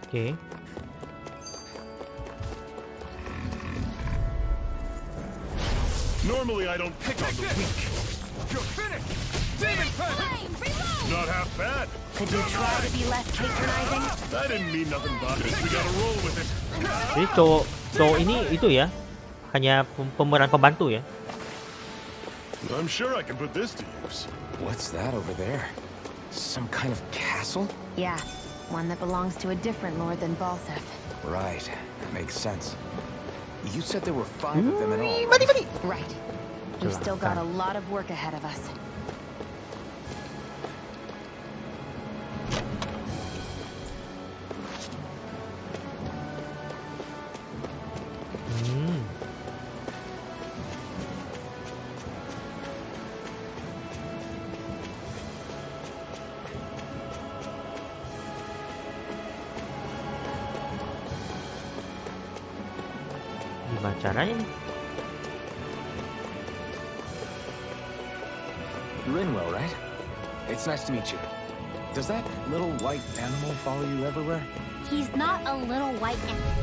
Oke. Normally I don't pick on the weak. You're finished! Demon pen! Not half bad. Could you try to be less patronizing? I didn't mean nothing by it. We gotta roll with it. Jadi cowok ini itu ya, hanya pemeran pembantu ya. I'm sure I can put this to use. What's that over there? Some kind of castle? Yeah, one that belongs to a different lord than balseph. Right, that makes sense. You said there were 5 of them in all. Right. We've still got a lot of work ahead of us. Gimana caranya nih? Rinwell, right? It's nice to meet you. Does that little white animal follow you everywhere? He's not a little white animal.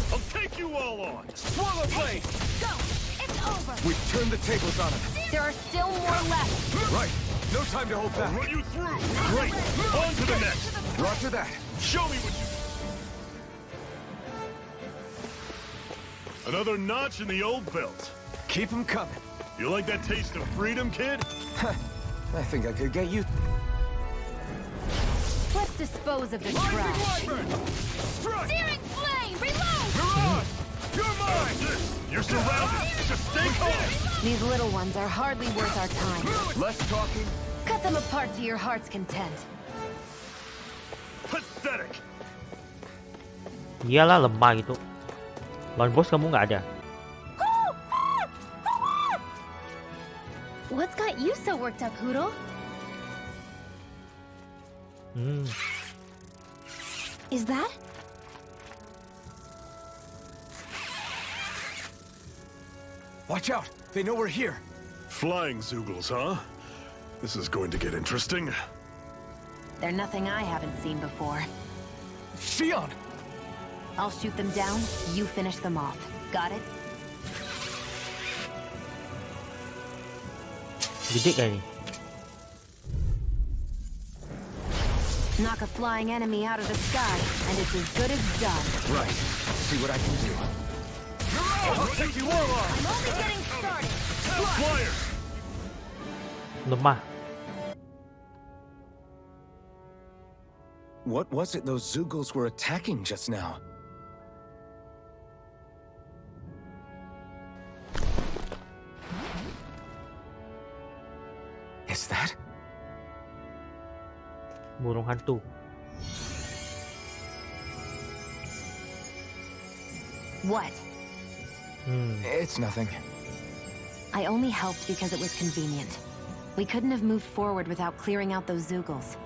I'll take you all on. Swallow blade! Go! It's over! We've turned the tables on him. There are still more left. Right, no time to hold back. I'll run you through. Great. On to the next. Roger that. Show me what you... Another notch in the old belt. Keep him coming. You like that taste of freedom, kid? I think I could get you. Let's dispose of this trash. Strike! Searing flame! Reload! You're on! You're mine! You're surrounded. Just stay calm. These little ones are hardly worth our time. Less talking. Cut them apart to your heart's content. Pathetic. Iyalah lemah gitu. Lawan bos kamu nggak ada. What's got you so worked up, Hoodle? Is that? Watch out! They know we're here. Flying Zoogles, huh? This is going to get interesting. They're nothing I haven't seen before. Shion! I'll shoot them down, you finish them off. Got it? Gede kayak ini. Knock a flying enemy out of the sky, and it's as good as done. Right. See what I can do. I'll take you all on! I'm only getting started. Flyer. Lemah. What was it those Zoogles were attacking just now? Is that? Burung hantu. What? It's nothing. I only helped because it was convenient. We couldn't have moved forward without clearing out those Zoogles.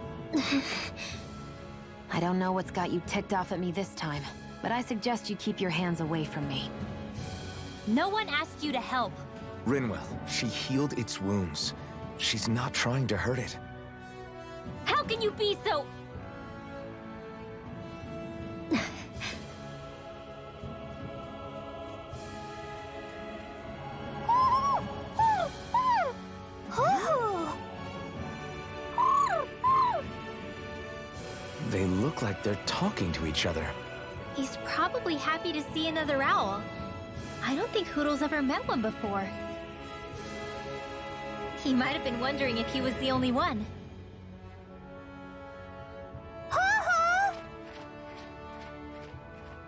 I don't know what's got you ticked off at me this time, but I suggest you keep your hands away from me. No one asked you to help. Rinwell, she healed its wounds. She's not trying to hurt it. How can you be so... They look like they're talking to each other. He's probably happy to see another owl. I don't think Hoodle's ever met one before. He might have been wondering if he was the only one.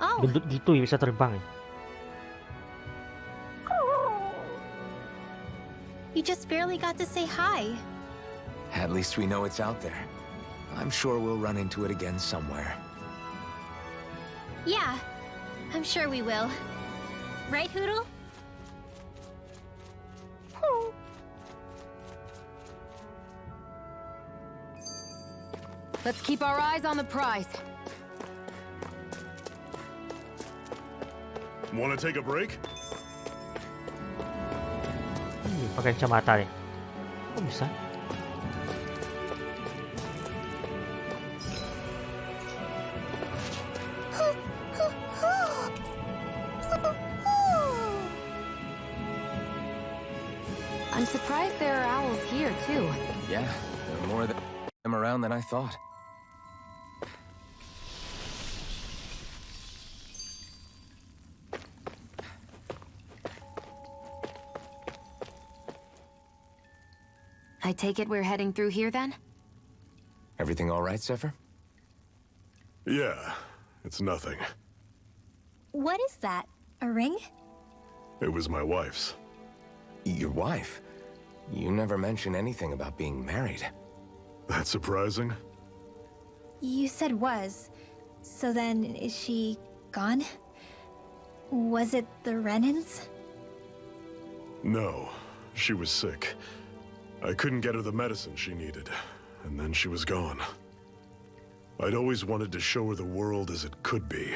Oh, Gendut gitu ya bisa terbang ya. you just barely got to say hi. At least we know it's out there. I'm sure we'll run into it again somewhere. Yeah, I'm sure we will. Right, Hoodle? Let's keep our eyes on the prize. Want to take a break? Pakai kacamata deh. Kok bisa? I'm surprised there are owls here, too. Yeah, there are more of them around than I thought. I take it we're heading through here, then? Everything all right, Zephyr? Yeah, it's nothing. What is that? A ring? It was my wife's. Your wife? You never mentioned anything about being married. That's surprising? You said was. So then, is she gone? Was it the Renans? No, she was sick. I couldn't get her the medicine she needed, and then she was gone. I'd always wanted to show her the world as it could be.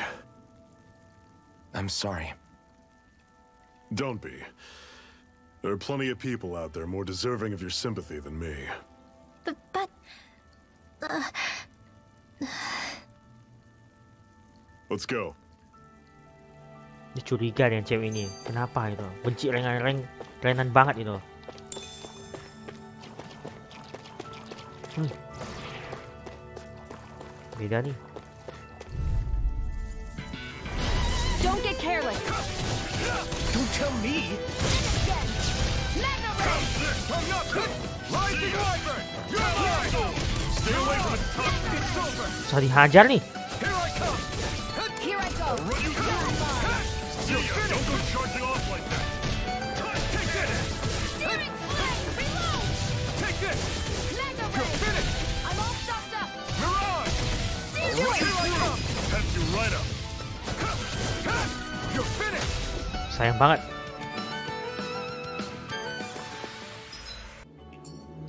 I'm sorry. Don't be. There are plenty of people out there more deserving of your sympathy than me. But... Let's go. Dia curiga dengan cewek ini. Kenapa itu? Benci renan banget itu. Beda nih. Don't get careless! Don't tell me! Susah dihajar nih. Here I go! Don't go charging off like that. Take this! You're finished! I'm all stopped up! Mirage! Pets you right up. You're finished! Sayang banget.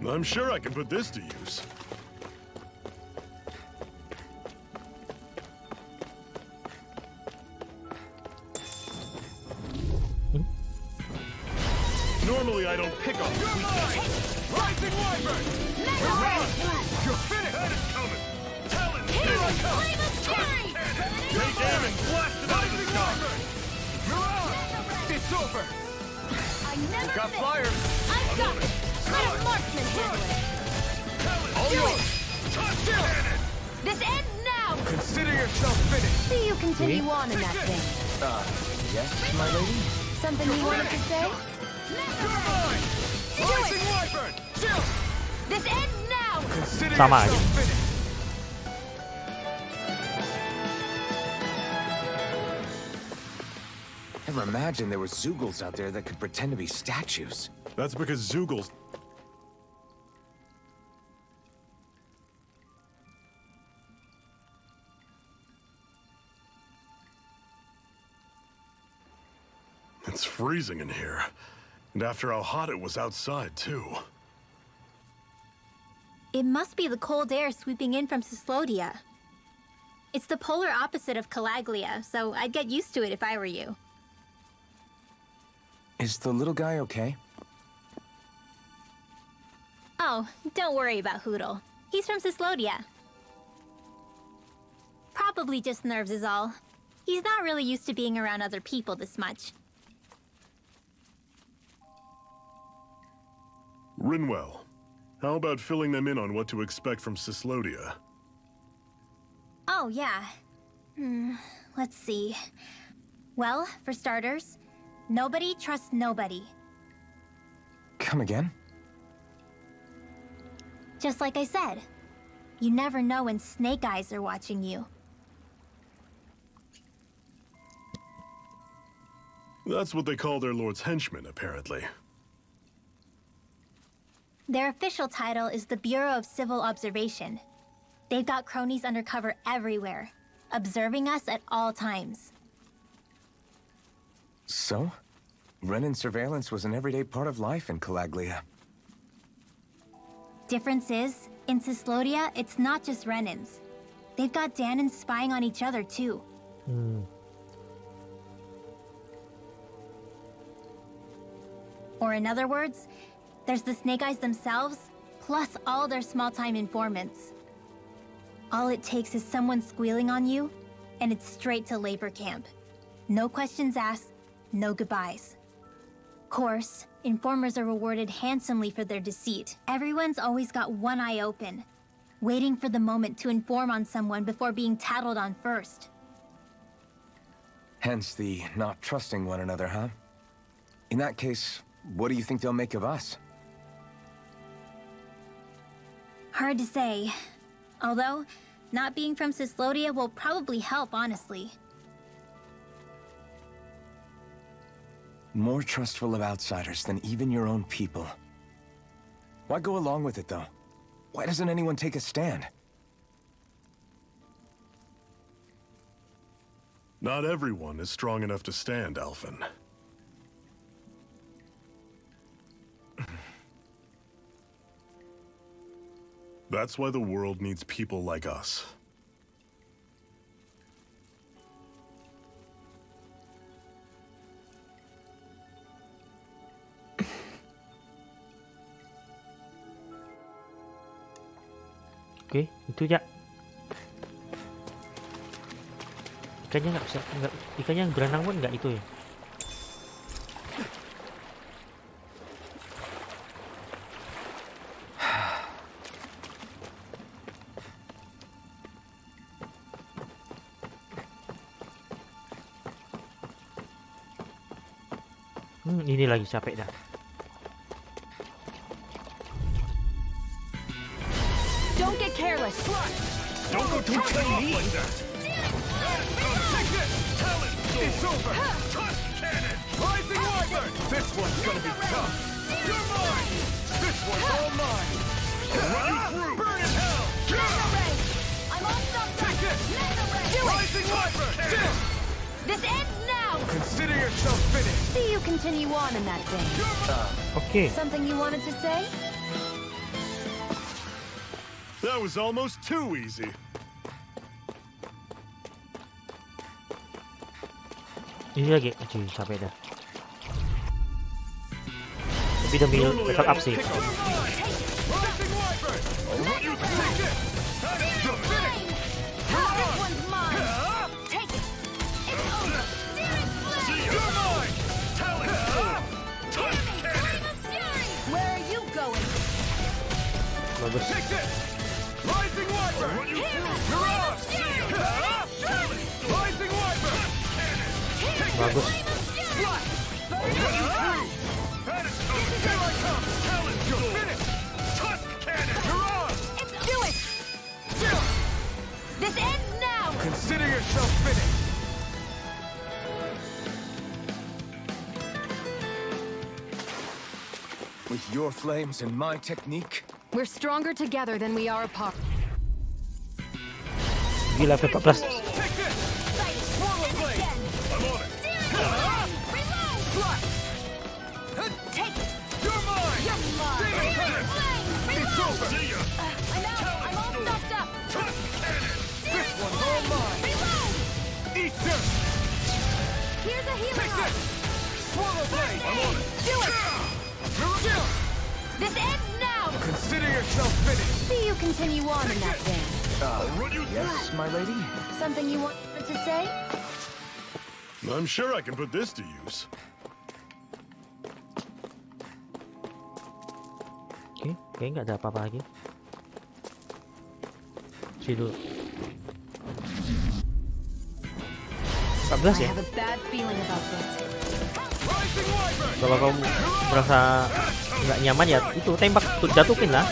I'm sure I can put this to use. Normally I don't pick up weaknesses. Rising Wyvern! You're finished! That is coming. Talon, Here I come! take aim and blast it out of the sky. Mirage! It's over! I never Got miss. flyers! I've got it! Let a marksman handle it! All yours! This ends now! Consider yourself finished! See you continue on in that thing. Yes, my lady? Something you wanted to say? You're mine! Rising Wyvern! Chill! This ends now! Consider Sama yourself aja. finished! Never imagined there were Zoogles out there that could pretend to be statues. That's because Zoogles... It's freezing in here. And after how hot it was outside, too. It must be the cold air sweeping in from Cyslodia. It's the polar opposite of Calaglia, so I'd get used to it if I were you. Is the little guy okay? Oh, don't worry about Hoodle. He's from Cyslodia. Probably just nerves is all. He's not really used to being around other people this much. Rinwell, how about filling them in on what to expect from Cyslodia? Oh, yeah. Let's see. Well, for starters, nobody trusts nobody. Come again? Just like I said. You never know when Snake Eyes are watching you. That's what they call their lord's henchmen, apparently. Their official title is the Bureau of Civil Observation. They've got cronies undercover everywhere, observing us at all times. So? Renin surveillance was an everyday part of life in Calaglia. Difference is, in Cyslodia, it's not just Renins. They've got Danans spying on each other, too. Or in other words, there's the Snake Eyes themselves, plus all their small-time informants. All it takes is someone squealing on you, and it's straight to labor camp. No questions asked, no goodbyes. course, informers are rewarded handsomely for their deceit. Everyone's always got one eye open, waiting for the moment to inform on someone before being tattled on first. Hence the not trusting one another, huh? In that case, what do you think they'll make of us? Hard to say. Although, not being from Cislodia will probably help, honestly. More trustful of outsiders than even your own people. Why go along with it, though? Why doesn't anyone take a stand? Not everyone is strong enough to stand, Alphen. That's why the world needs people like us. Oke, itu ya. Ikannya nggak bisa, ikannya yang berenang pun nggak itu ya. Ini lagi capek dah. Don't get careless. Don't go too crazy. It's over! Tusk cannon! Rising Wyvern! This one's gonna be tough! You're mine! This one's all mine! Run you through! Burn in hell! I'm all stopped up. Take this! Rising Wyvern! This! This ends now. Consider yourself finished! See you continue on in that vein. Oke. Something you wanted to say? That was almost too easy. Ini lagi, aduh capek dah. Tapi demi level up sih. Rising Wyvern! Run you through! You're finished! This one's mine. Take it. It's over. You're mine! Talon! Tusk cannon! Where are you going? Bagus. Take this! Rising Wyvern! Run you through! You're on! Rising Wyvern! Bagus. Run you through! Here I come! Talon! You're finished! Tusk cannon! You're on! Do it. This ends now. Consider yourself finished! With your flames and my technique, We're stronger together than we are apart. Gila, level 14. take this! Swirl blade! I'm on it! Take it. You're mine! You're mine. Demon cannon! It's over! See ya! I'm out. I'm all stopped up. Tusk cannon! This one's all mine! Eat this! Here's a healing Take this! Swirl blade! I'm on it! Do it. You're This ends now. Consider yourself finished! See you continue on in that vein. Run you Yes, my lady? Something you wanted to say? I'm sure I can put this to use. Oke, kayaknya nggak ada apa-apa lagi. Sini dulu. 14 I ya? have a bad feeling about this. Rising Wyvern! Kalau kamu merasa nggak nyaman ya itu tembak, jatuhin lah.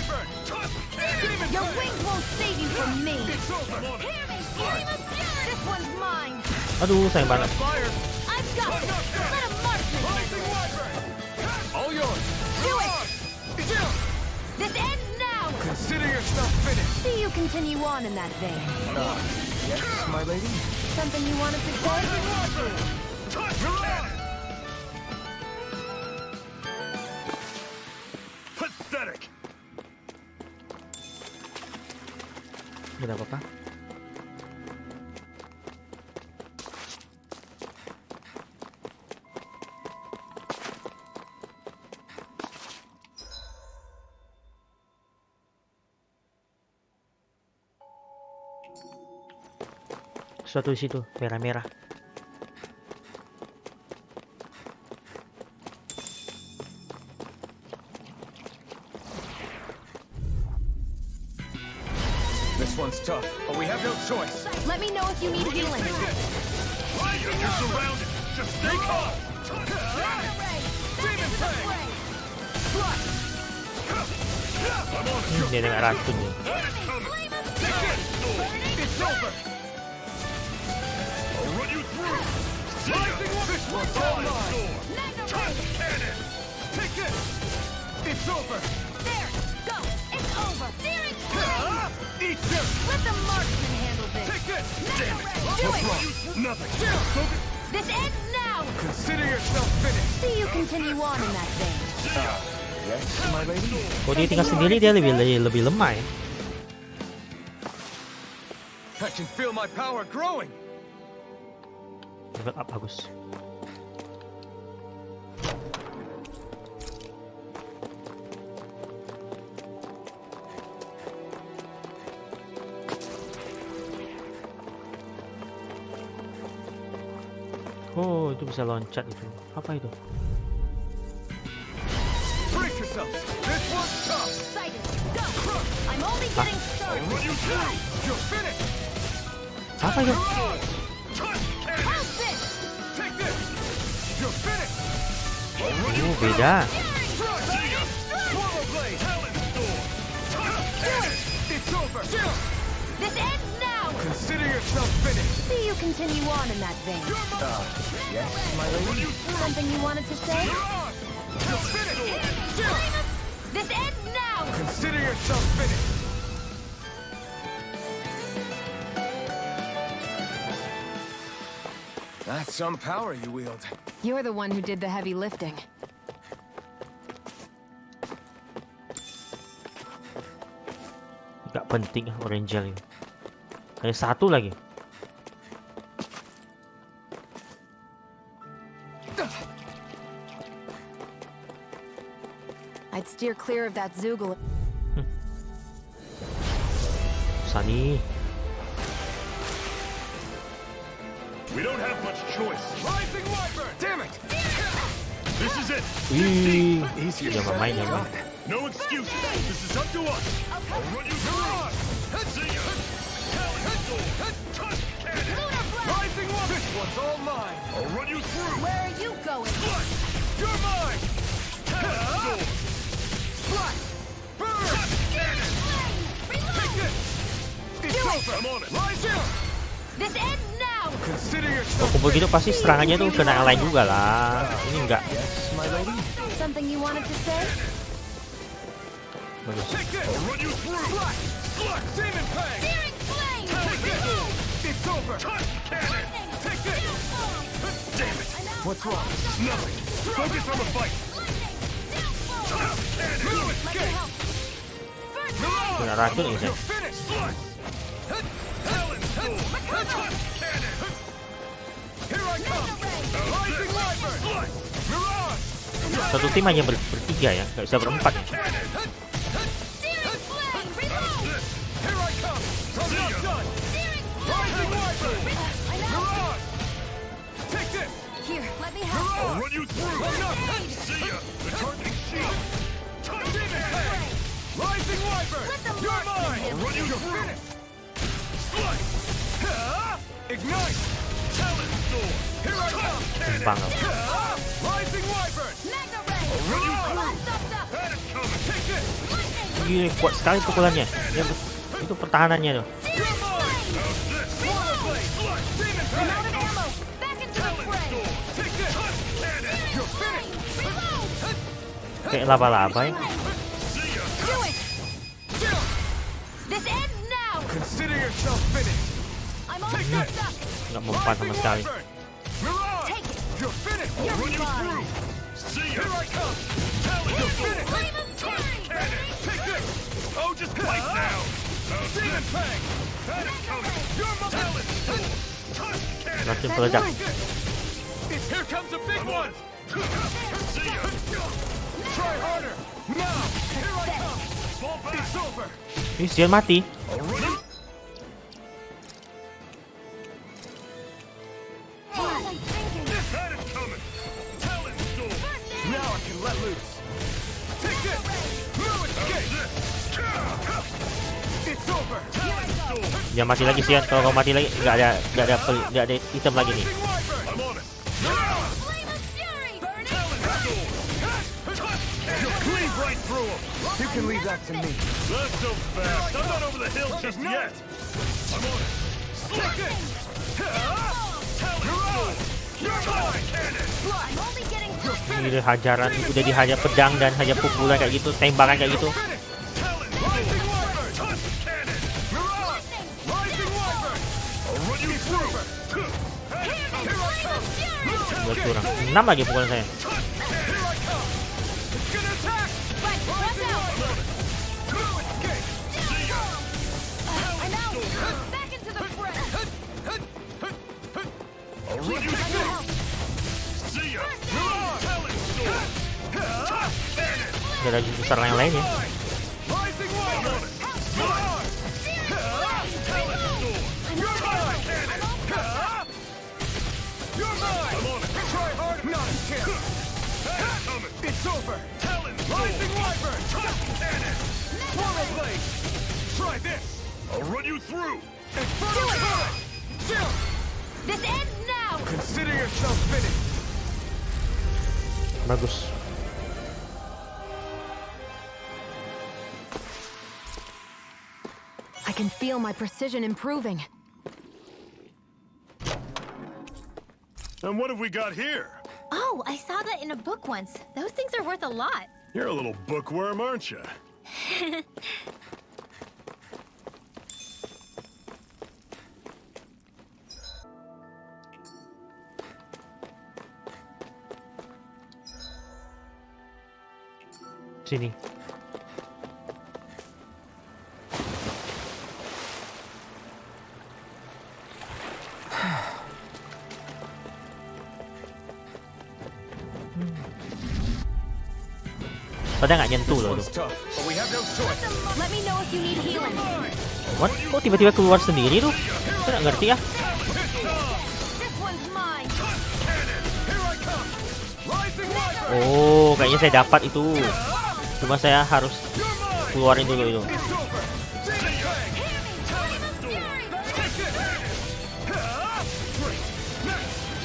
Your wings won't save you from me. This one's mine. Aduh, sayang banget. Fire! I've got it. Let him mark me. Rising Wyvern! All yours! Do it. This ends now. Consider yourself finished! See you continue on in that vein. Yes, my lady? Something you wanted to say? Tusk cannon! Pathetic! Nggak ada apa-apa. Sesuatu di situ merah-merah. This one's tough, but we have no choice. Let me know if you need healing. You're surrounded. Just stay calm. Demon Fang. Slash. I'm on it. Dia dengan racun ni. Take it. It's over. I'll run you through. Rising one. This one's all mine. Touch cannon. Take it. It's over. There! Go! It's over! Steering Eat this. Let the marksman handle this! Take it. Damn it! Do What's it! wrong? Nothing. Focus. This ends now! Consider yourself finished. See you continue on in that vein. Yes, my lady. Kalau dia tinggal sendiri dia lebih lemah ya. I can feel my power growing. Level up bagus. Oh, itu bisa loncat itu. Apa itu? Brace yourself. This one's tough. Excited! Go! I'm only getting I'll started! run you through. You're finished. Apa itu? Touch cannon. Hold this! Take this. You're finished. I'll run you Oh, through. beda. See ya. Swallow blade. Talon storm. Touch cannon. It's over. This ends now! Consider yourself finished. See you continue on in that vein. Yes, my lady. Something you wanted to say? You're on. You're finished. This ends now! Consider yourself finished. That's some power you wield. You're the one who did the heavy lifting. Gak penting orange gel ini. Hanya satu lagi. I'd steer clear of that Zoogle. Sunny. We don't have much choice. Rising Wyvern! Damn it! This is it. Wih, Easier dia bermain ya. Bang. No excuses. This is up to us. I'll run you through. See ya. Talon storm. Touch cannon. Rising one! This one's all mine! I'll run you through. Where are you going? Flush. You're mine! Talon storm. Flash! Burn! Touch cannon. Take it! It's over! I'm on it. Rising! This ends now! Consider Kalau yourself kumpul gitu pasti serangannya tuh kena yang lain juga lah. Ini enggak. Yes, my lady. Something you wanted to say? Bagus. Take it! I'll run you through! Flash! Flash! Demon Fang! Steering flame! Take it! It's over! Touch cannon. Take it! Damn it. What's wrong? Nothing. Focus on the fight. Touch cannon. No Let me escape! help. Kena racun ini saya. You're finished! Flush. Talon storm. Touch cannon. Here I come! Rising Wyvern! Flush. Mirage! Satu tim hanya bertiga ya, nggak bisa berempat ya. Steering flame! Reload! Here I come! I'm not done! Steering Rising Wyvern! I know! Mirage! Take this! Here, let me help. I'll Mirage! run you through. I'm not See ya. The targeting shield. Touch Demon cannon. Fang! Rising Wyvern! Let the You're marksman mine! I'll run you You're through. finished! Flush. Ignite! Talon storm. Here I come! Timbang lah. Rising Wyvern! Mega ray! Run you through. Blast up the That is coming. Take it! lightning! Ini kuat sekali pukulannya. Dia, itu pertahanannya tuh. You're mine! How's this? Swallow blade! Flush. Demon I'm Fang! out of ammo! Back into the Talon fray! storm. Take this! Touch cannon. You're finished! Reload! Kayak laba-laba ya. See ya. Do it! This ends now! Consider yourself finished! I'm all Take it! stuck! Nggak mempan sama sekali. Wyvern! Mirage! Take it! You're finished! You're Run you mine! through. See ya. Here I come! Talon You're storm. finished! Flame of fury! Cannon. Take this! Oh, just fight now. How's Demon this? Fang! That is coming. You're mine! Talon storm. Touch cannon. Racun peledak. Take this! Here comes a big one! See ya. Try harder! Now! Here I come! Fall back. It's over! Ini Sion mati. I'll run you. That is coming. Talon storm. Now I can let loose! Take this! No escape! It's over! Jangan mati lagi sian. Kalau kau mati lagi nggak ada item lagi nih. I'm on it. Flame of fury! You'll cleave right through him. You can leave that to me. Not so fast. I'm not over the hill just yet. I'm on it. Take it. You're on. You're mine. I'm only getting Ini hajaran, udah dihajar pedang dan hajar pukulan kayak gitu, tembakan kayak gitu. Rising Wyvern. Touch cannon. You're on. Rising Wyvern. I'll run you through. Here I come. Buat kurang 6 lagi pukulan saya. Here I come. It's gonna attack. Right, watch out! Okay. I'm out! Back into the fray! I'll run you through. See ya. You're on. Touch cannon. Ada lagi besar yang lain ya. Rising Wyvern. You're on. You're mine. You're mine. I'm on it. Try hard, not a chance. Coming. It's over. Talon. Rising Wyvern. Touch cannon. Swirl blade. Try this. I'll run you through. Inferno current. Chill. This ends now! Consider yourself finished. Bagus. I can feel my precision improving. And what have we got here? Oh, I saw that in a book once. Those things are worth a lot. You're a little bookworm, aren't you? Sini. Padahal nggak nyentuh loh One's tuh. tough, but we have no choice. Let me know if you need healing. What? Kok tiba-tiba keluar sendiri tuh? Saya nggak ngerti ya. This one's mine! Here I come. Rising Wyvern. Oh, kayaknya saya dapat itu. Cuma saya harus keluarin dulu itu. It's over. Big bang. Flame of fury! Take it.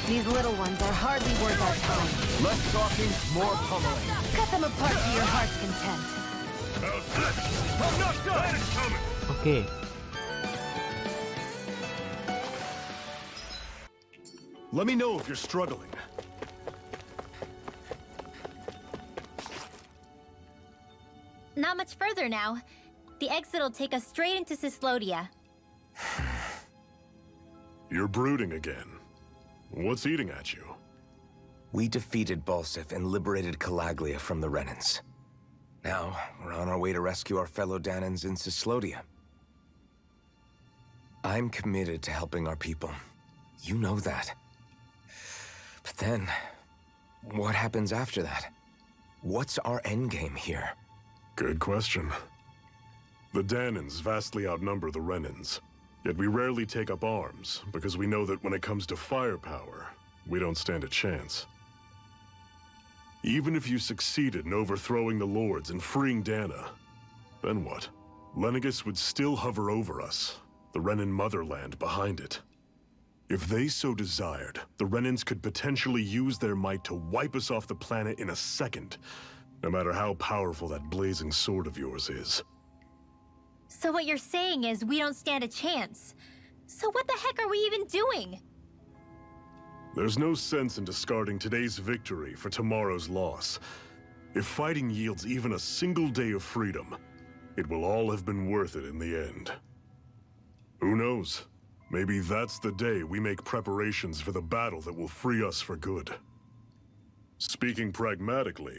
These little ones are hardly worth our time. Less talking, more pummeling. Cut them apart to your heart's content. I'm not done. Oke. Let me know if you're struggling. Not much further now. The exit will take us straight into Cislodia. You're brooding again. What's eating at you? We defeated balseph and liberated Calaglia from the Renans. Now, we're on our way to rescue our fellow Danans in Cislodia. I'm committed to helping our people. You know that. But then, what happens after that? What's our endgame here? Good question. The Danans vastly outnumber the Renans. Yet we rarely take up arms, because we know that when it comes to firepower, we don't stand a chance. Even if you succeeded in overthrowing the Lords and freeing Dana, then what? Lenegis would still hover over us, the Renan motherland behind it. If they so desired, the Renans could potentially use their might to wipe us off the planet in a second, no matter how powerful that blazing sword of yours is. So what you're saying is we don't stand a chance. So what the heck are we even doing? There's no sense in discarding today's victory for tomorrow's loss. If fighting yields even a single day of freedom, it will all have been worth it in the end. Who knows? Maybe that's the day we make preparations for the battle that will free us for good. Speaking pragmatically,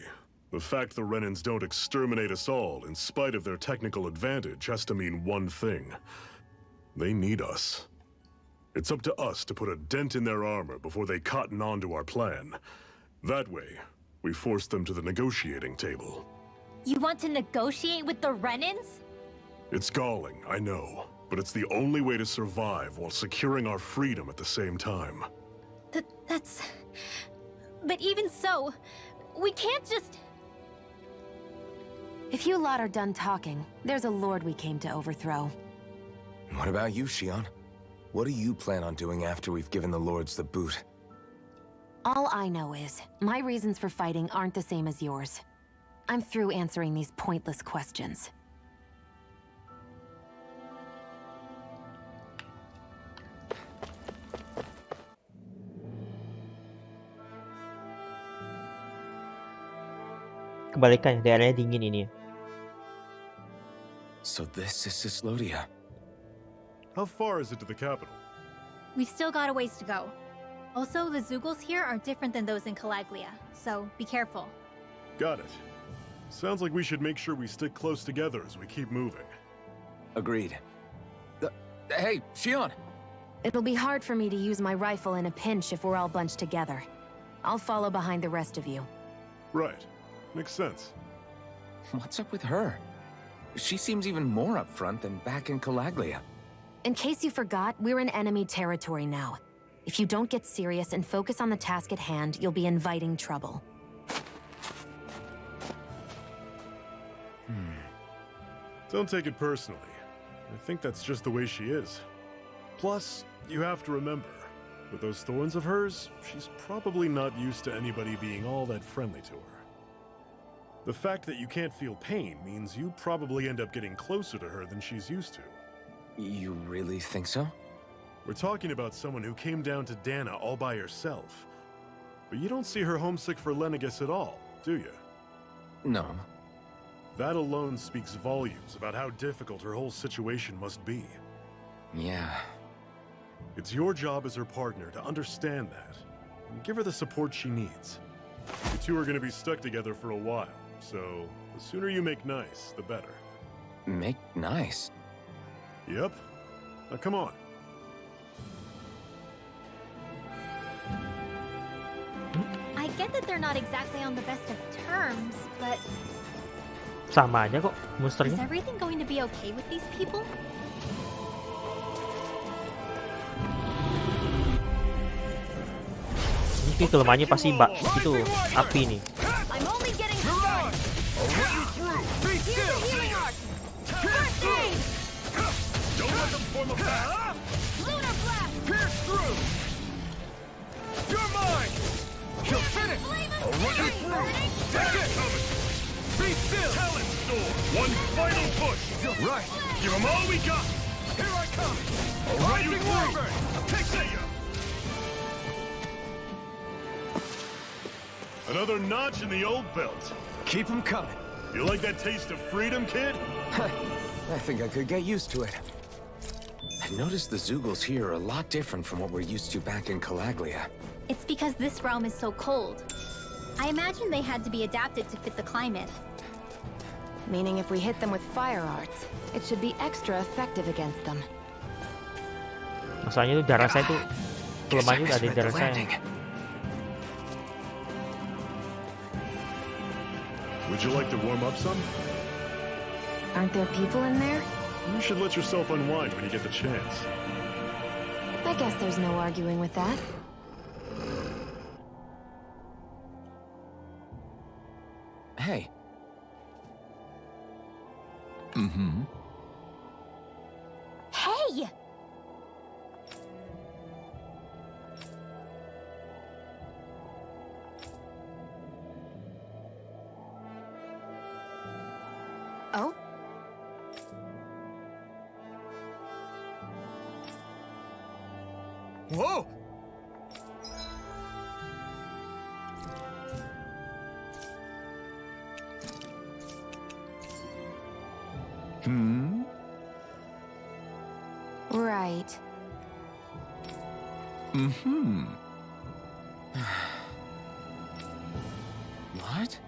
the fact the Renans don't exterminate us all in spite of their technical advantage has to mean one thing. They need us. It's up to us to put a dent in their armor before they cotton on to our plan. That way, we force them to the negotiating table. You want to negotiate with the Renans? It's galling, I know, but it's the only way to survive while securing our freedom at the same time. That's... But even so, we can't just... If you lot are done talking, there's a lord we came to overthrow. What about you, Shion? What do you plan on doing after we've given the lords the boot? All I know is, my reasons for fighting aren't the same as yours. I'm through answering these pointless questions. Kebalikan, daerahnya dingin ini. So this is Cislodia. How far is it to the capital? We've still got a ways to go. Also, the Zeugles here are different than those in Keluarga, so be careful. Got it. Sounds like we should make sure we stick close together as we keep moving. Agreed. Hey, Shion! It'll be hard for me to use my rifle in a pinch if we're all bunched together. I'll follow behind the rest of you. Right. Makes sense. What's up with her? She seems even more upfront than back in Keluarga. In case you forgot, we're in enemy territory now. If you don't get serious and focus on the task at hand, you'll be inviting trouble. Don't take it personally. I think that's just the way she is. Plus, you have to remember, with those thorns of hers, she's probably not used to anybody being all that friendly to her. The fact that you can't feel pain means you probably end up getting closer to her than she's used to. You really think so? We're talking about someone who came down to Dana all by herself. But you don't see her homesick for Lenegis at all, do you? No. That alone speaks volumes about how difficult her whole situation must be. Yeah. It's your job as her partner to understand that, and give her the support she needs. You two are going to be stuck together for a while, so the sooner you make nice, the better. Make nice? Yep. Now come on. I get that they're not exactly on the best of terms, but Sama aja kok is monsternya. everything going to be okay with these people? Ini kelemahannya pasti itu api nih. I'm only getting Mirage! I'll run you through! Be still! healing arc. First aid! Don't let them form a path! Lunar blast! Pierce through! You're mine! You'll finish! I'll run you through! Take it! Be still! Talent storm! One final push! Right! Give them all we got! Here I come! I'll run you through! Take ya! Another notch in the old belt. Keep them coming. You like that taste of freedom, kid? I think I could get used to it. I noticed the Zeugles here are a lot different from what we're used to back in Keluarga. It's because this realm is so cold. I imagine they had to be adapted to fit the climate. Meaning if we hit them with fire arts, it should be extra effective against them. Masalahnya tuh darah saya tuh kelemahannya udah ada di Misread the darah saya. landing. Would you like to warm up some? Aren't there people in there? You should let yourself unwind when you get the chance. I guess there's no arguing with that. Hey. Hey! Oh? Whoa! Right. What?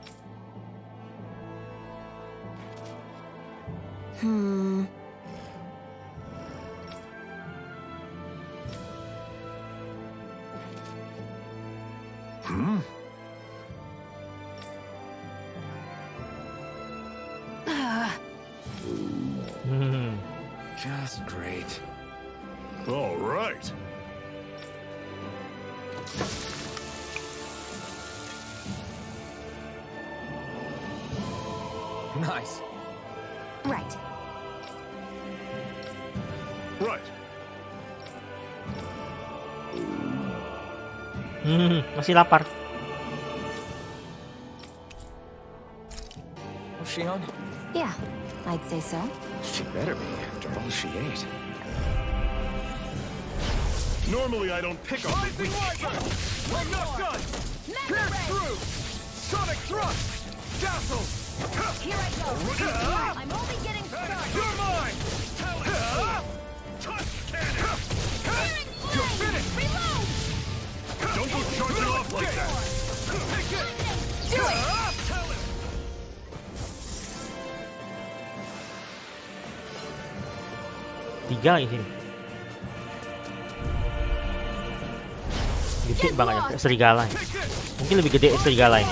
Just great. All right. Nice. Right. Masih lapar. Was she on? Yeah, I'd say so. She better be, after all she ate. Normally I don't pick on the weak. I'm not done! Pierce through! Sonic thrust! Dazzle! Here I go. I'm only getting started. You're mine! Touch cannon! You're finished! Reload! Don't go charging off like that! Take it! Do it! Tell it! Tiga di sini. Gede banget ya, kayak serigala ya. Mungkin lebih gede serigala ini.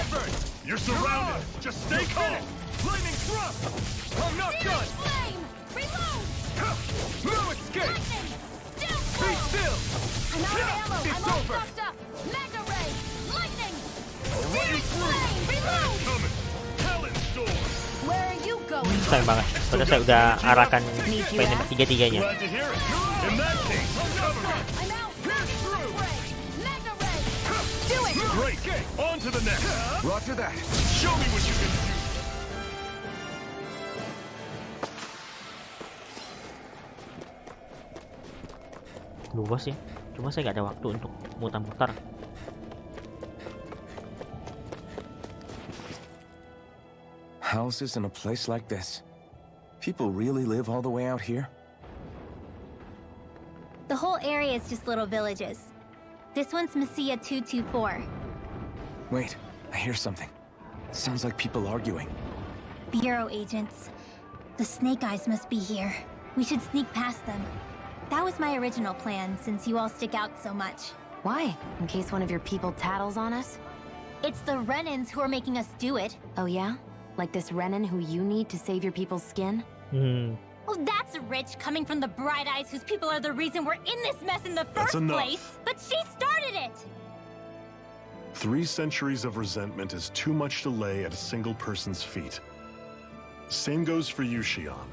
You're surrounded! Just stay calm! Flaming thrust! I'm not done! Flame! Reload! No escape! Still Be slow! still! I'm out of ammo! It's I'm all over! fucked up! Mega ray! Lightning! I'll run you through! Flame! Reload! Coming! Talon storm! Where are you going? Sayang banget. Padahal saya udah arahkan supaya nembak tiga-tiganya. Glad to hear it! In that case, cover me! I'm out! Pierce through! Ray! Mega ray! Do it! Great! On to the next! Roger that. Show me what you can do! Luas ya. Cuma saya nggak ada waktu untuk mutar-mutar. Houses in a place like this. People really live all the way out here? The whole area is just little villages. This one's Messiah 224. Wait, I hear something. Sounds like people arguing. Bureau agents. The Snake Eyes must be here. We should sneak past them. That was my original plan, since you all stick out so much. Why? In case one of your people tattles on us? It's the Renans who are making us do it. Oh yeah? Like this Renan who you need to save your people's skin? Well, that's rich coming from the Bright Eyes whose people are the reason we're in this mess in the That's first enough. place. But she started it! 3 centuries of resentment is too much to lay at a single person's feet. Same goes for you, Xian.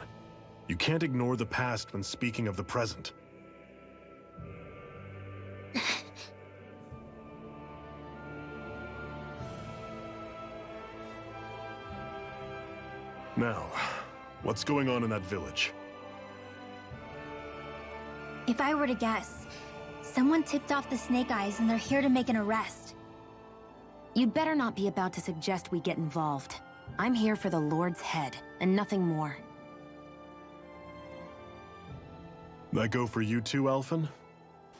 You can't ignore the past when speaking of the present. Now, what's going on in that village? If I were to guess, someone tipped off the Snake Eyes and they're here to make an arrest. You'd better not be about to suggest we get involved. I'm here for the Lord's head, and nothing more. That go for you too, Alphen?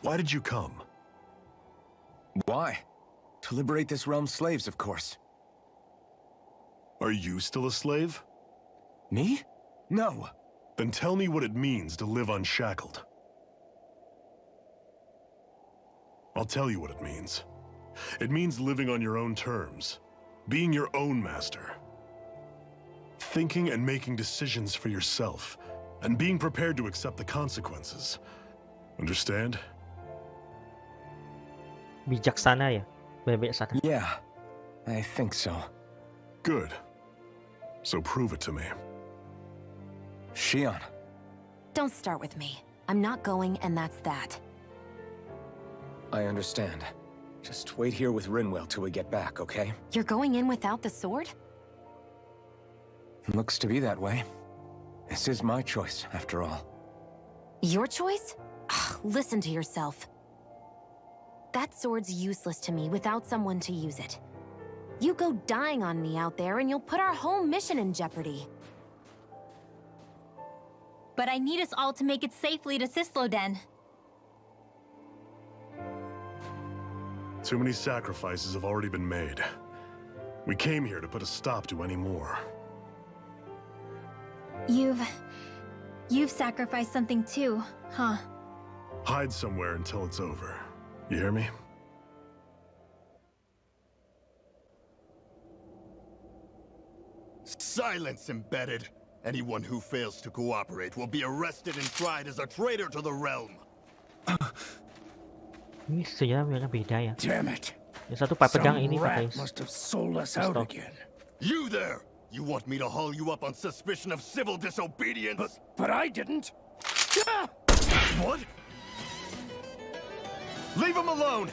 Why did you come? Why? To liberate this realm's slaves, of course. Are you still a slave? Me? No. Then tell me what it means to live unshackled. I'll tell you what it means. It means living on your own terms, being your own master. Thinking and making decisions for yourself, and being prepared to accept the consequences. Understand? Bijaksana ya. Bijaksana. Yeah, I think so. Good. So prove it to me. Xian. Don't start with me. I'm not going, and that's that. I understand. Just wait here with Rinwell till we get back, okay? You're going in without the sword? Looks to be that way. This is my choice, after all. Your choice? Ugh, listen to yourself. That sword's useless to me without someone to use it. You go dying on me out there and you'll put our whole mission in jeopardy. But I need us all to make it safely to Sisloden. Too many sacrifices have already been made. We came here to put a stop to any more. You've sacrificed something too, huh? Hide somewhere until it's over. You hear me? Silence, embedded! Anyone who fails to cooperate will be arrested and tried as a traitor to the realm. Ini sejarah mereka beda ya. Damn it. Yang satu pedang, ini pakai rat must have sold us out pistol. again. You there! You want me to haul you up on suspicion of civil disobedience? But I didn't. What? Leave him alone!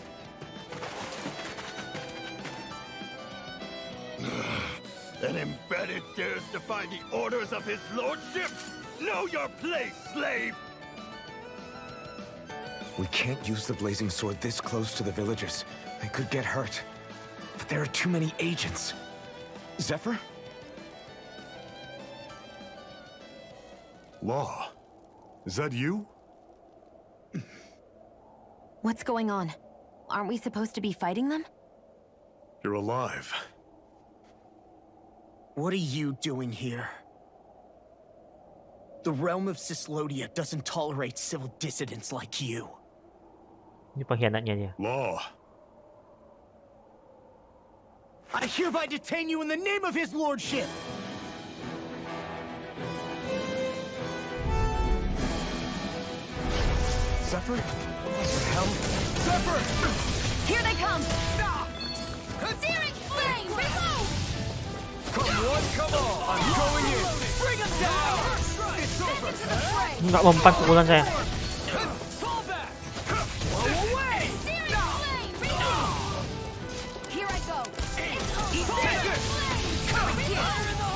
An embedded dares defy the orders of his lordship? Know your place, slave! We can't use the blazing sword this close to the villagers. They could get hurt. But there are too many agents. Zephyr? Law. Is that you? What's going on? Aren't we supposed to be fighting them? You're alive. What are you doing here? The realm of Cislodia doesn't tolerate civil dissidents like you. Ini pengkhianatnya dia. Law. I hereby detain you in the name of his lordship! Zephyr? What the hell? Zephyr! Here they come! Searing flame, reload! Come one, come all! I'm going in! Bring him down! It's over! Enggak mempan pukulan saya. Fall back! Blow away! Searing flame, reload! Here I go! It's over! Take it!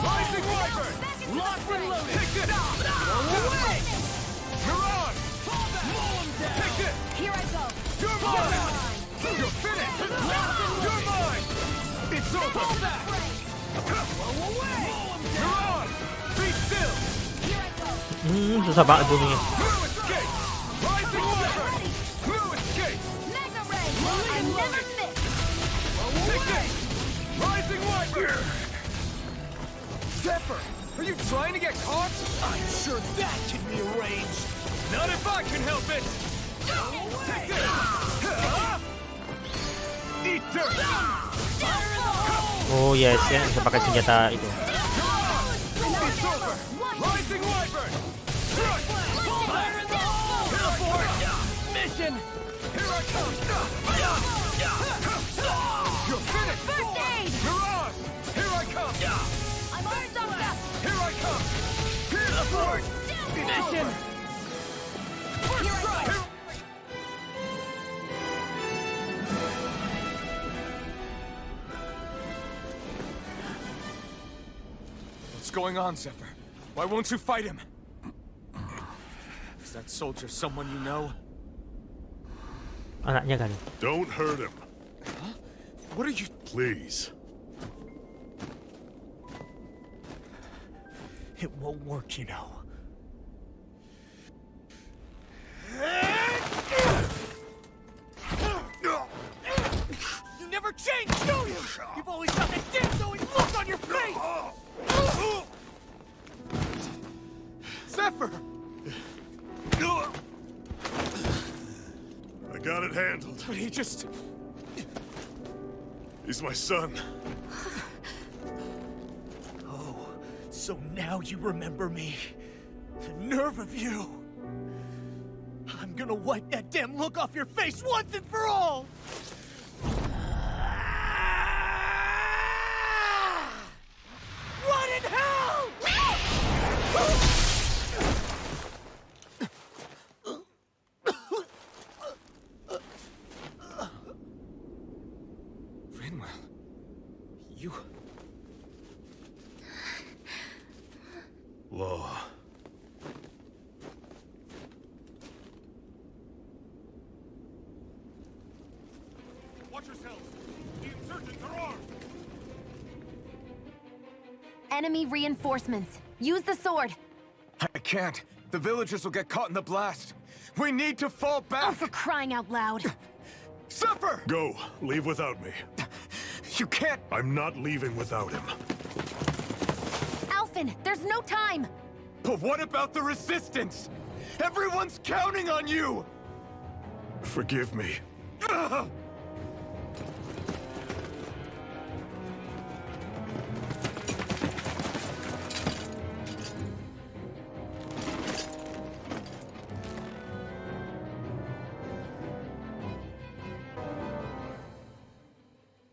Rising Wyvern! Locked and loaded! Take it! Blow away! You're on! Fall back! Mow him down! Take it! Here I go! You're mine! You're finished! You're mine! It's over! Fall back! Blow away! You're on! Be still! Here I go! Susah banget bunuhnya. Blue escape! Rising Wyvern! Blue escape! Magna Ray! I never miss! Take it! Rising Wyvern! Zephyr! Are you trying to get caught? I'm sure that can be arranged! Not if I can help it! Take this! Eat dirt! Oh yes, ya bisa pakai senjata itu. It's over! Rising Wyvern! Crush! Fire in the hole! Teleport! Mission! Here I come! You're finished! First aid! You're on! Here I come! I'm armed up! Here I come! Here's the board! Mission! First strike! What's going on, Zephyr? Why won't you fight him? Is that soldier someone you know? Anaknya kali. Don't hurt him, What are you... please. It won't work, you know. You never change, do you? You've always got that damn-knowing look on your face! Zephyr! I got it handled. But he just... He's my son. Oh, so now you remember me. The nerve of you! I'm gonna wipe that damn look off your face once and for all! What in hell?! Rinwell, you... Law. Watch yourselves! The insurgents are armed! Enemy reinforcements. Use the sword. I can't. The villagers will get caught in the blast. We need to fall Oh, back. for crying out loud. Zephyr! Go. Leave without me. You can't... I'm not leaving without him. Alphen, there's no time. But what about the resistance? Everyone's counting on you! Forgive me. Ugh!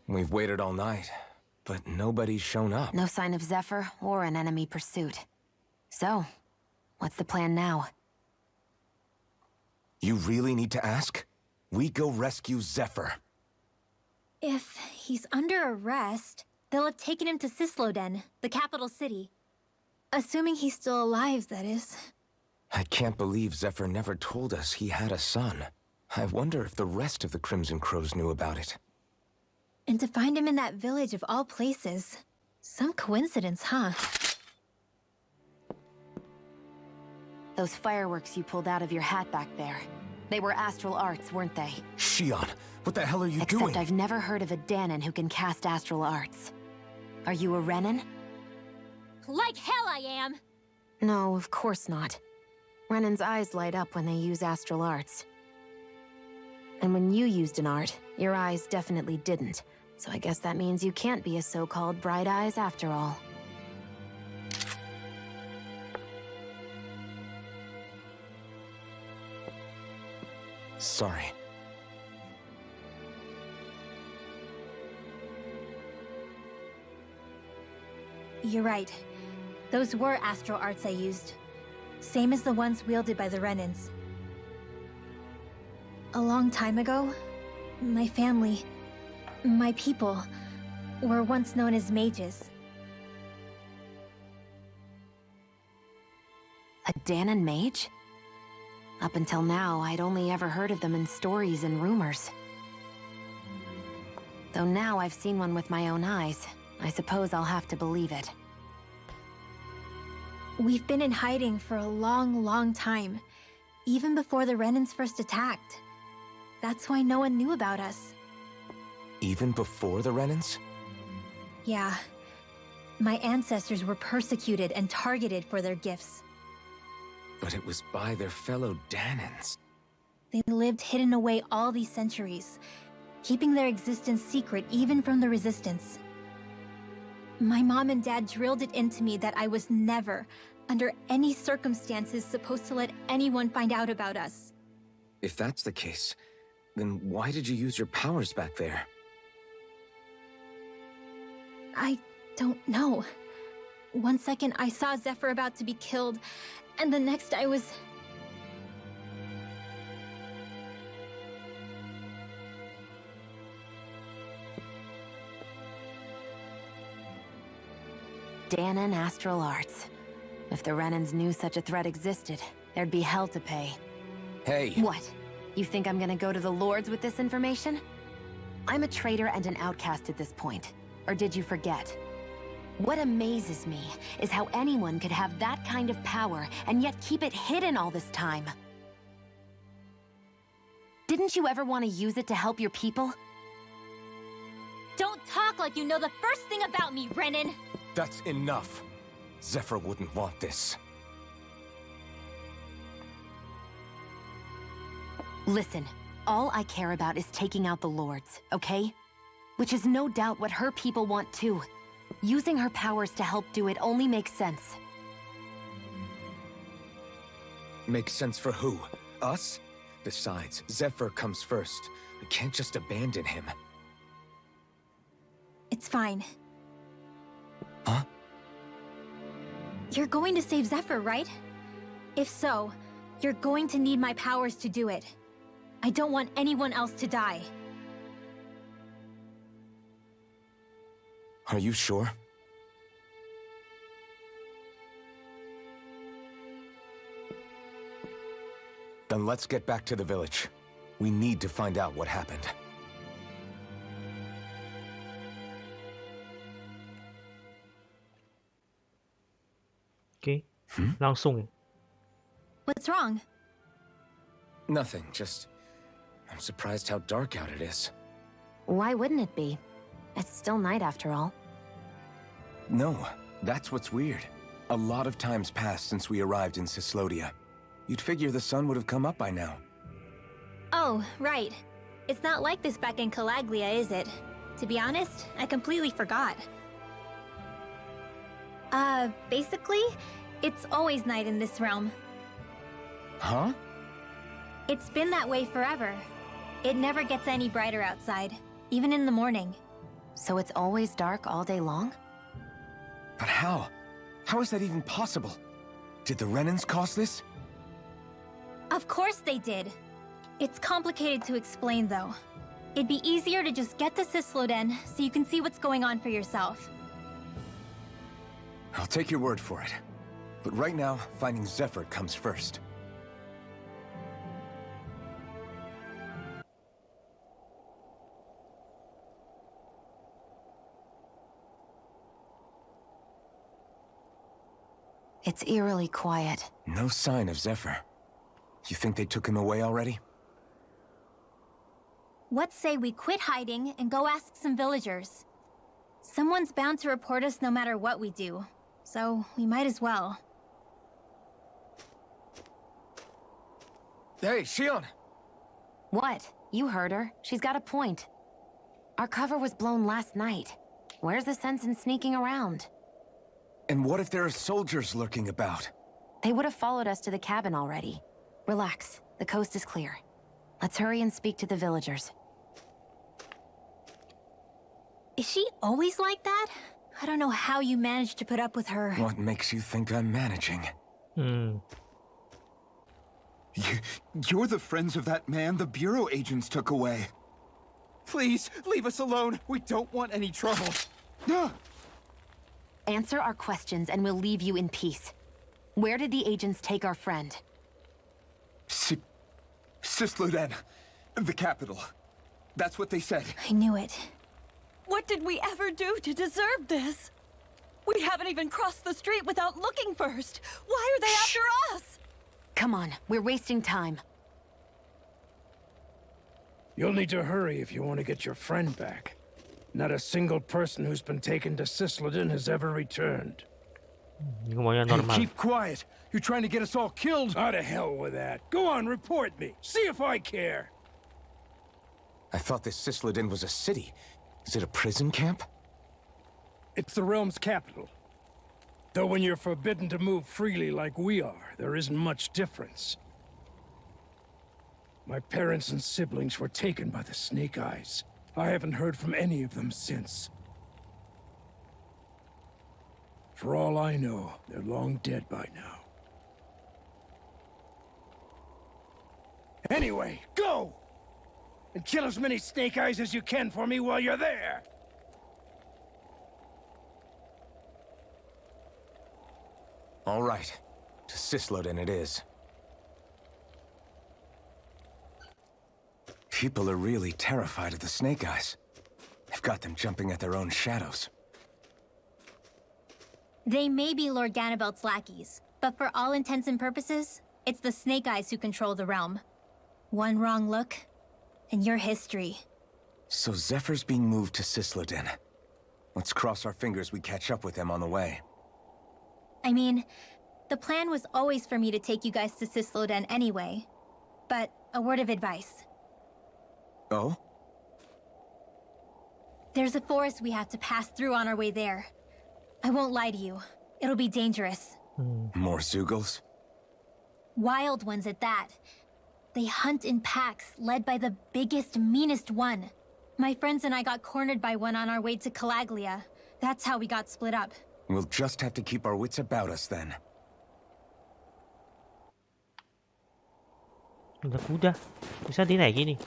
We've waited all night, but nobody's shown up. No sign of Zephyr or an enemy pursuit. So, what's the plan now? You really need to ask? We go rescue Zephyr. If he's under arrest, They'll have taken him to Cisloden, the capital city. Assuming he's still alive, that is. I can't believe Zephyr never told us he had a son. I wonder if the rest of the Crimson Crows knew about it. And to find him in that village of all places. Some coincidence, huh? Those fireworks you pulled out of your hat back there. They were astral arts, weren't they? Shion, what the hell are you doing? Except I've never heard of a Danon who can cast astral arts. Are you a Renin? Like hell I am! No, of course not. Renin's eyes light up when they use astral arts. And when you used an art, your eyes definitely didn't. So I guess that means you can't be a so-called bright eyes after all. Sorry. You're right. Those were astral arts I used. Same as the ones wielded by the Renins. A long time ago, my family, my people, were once known as mages. A Danon mage? Up until now, I'd only ever heard of them in stories and rumors. Though now I've seen one with my own eyes, I suppose I'll have to believe it. We've been in hiding for a long, long time. Even before the Renins first attacked. That's why no one knew about us. Even before the Renins? Yeah. My ancestors were persecuted and targeted for their gifts. But it was by their fellow Danons. They lived hidden away all these centuries, keeping their existence secret even from the Resistance. My mom and dad drilled it into me that I was never, under any circumstances, supposed to let anyone find out about us. If that's the case, then why did you use your powers back there? I don't know. One second I saw Zephyr about to be killed, and the next I was... Danon astral arts. If the Renins knew such a threat existed, there'd be hell to pay. Hey! What? You think I'm gonna go to the Lords with this information? I'm a traitor and an outcast at this point. Or did you forget? What amazes me is how anyone could have that kind of power and yet keep it hidden all this time. Didn't you ever want to use it to help your people? Don't talk like you know the first thing about me, Renin! That's enough. Zephyr wouldn't want this. Listen, all I care about is taking out the Lords, okay? Which is no doubt what her people want too. Using her powers to help do it only makes sense. Makes sense for who? Us? Besides, Zephyr comes first. We can't just abandon him. It's fine. Huh? You're going to save Zephyr, right? If so, you're going to need my powers to do it. I don't want anyone else to die. Are you sure? Then let's get back to the village. We need to find out what happened. Okay. Langsung. What's wrong? Nothing, just... I'm surprised how dark out it is. Why wouldn't it be? It's still night after all. No, that's what's weird. A lot of time's passed since we arrived in Cislodia. You'd figure the sun would have come up by now. Oh, right. It's not like this back in Keluarga, is it? To be honest, I completely forgot. Basically, it's always night in this realm. Huh? It's been that way forever. It never gets any brighter outside, even in the morning. So it's always dark all day long? But how? How is that even possible? Did the Renins cause this? Of course they did. It's complicated to explain, though. It'd be easier to just get to Sisloden so you can see what's going on for yourself. I'll take your word for it. But right now, finding Zephyr comes first. It's eerily quiet. No sign of Zephyr. You think they took him away already? What say we quit hiding and go ask some villagers? Someone's bound to report us no matter what we do, so we might as well. Hey, Shion! What? You heard her. She's got a point. Our cover was blown last night. Where's the sense in sneaking around? And what if there are soldiers lurking about? They would have followed us to the cabin already. Relax. The coast is clear. Let's hurry and speak to the villagers. Is she always like that? I don't know how you managed to put up with her. What makes you think I'm managing? You're the friends of that man the Bureau agents took away. Please, leave us alone. We don't want any trouble. Answer our questions and we'll leave you in peace. Where did the agents take our friend? Sisloden, the capital. That's what they said. I knew it. What did we ever do to deserve this? We haven't even crossed the street without looking first. Why are they after us? Come on, we're wasting time. You'll need to hurry if you want to get your friend back. Not a single person who's been taken to Sisloden has ever returned. Semuanya normal. Keep quiet. You're trying to get us all killed. Out of hell with that. Go on, report me. See if I care. I thought this Sisloden was a city. Is it a prison camp? It's the realm's capital. Though when you're forbidden to move freely like we are, there isn't much difference. My parents and siblings were taken by the Snake Eyes. I haven't heard from any of them since. For all I know, they're long dead by now. Anyway, go! And kill as many Snake Eyes as you can for me while you're there! All right. To Sisloden it is. People are really terrified of the Snake Eyes. They've got them jumping at their own shadows. They may be Lord Ganabelt's lackeys, but for all intents and purposes, it's the Snake Eyes who control the realm. One wrong look, and your history. So Zephyr's being moved to Sisloden. Let's cross our fingers we catch up with them on the way. I mean, the plan was always for me to take you guys to Sisloden anyway. But a word of advice. Oh? There's a forest we have to pass through on our way there. I won't lie to you. It'll be dangerous. More Zeugles? Wild ones at that. They hunt in packs, led by the biggest, meanest one. My friends and I got cornered by one on our way to Keluarga. That's how we got split up. We'll just have to keep our wits about us then. Ada kuda. Bisa dinaiki nih.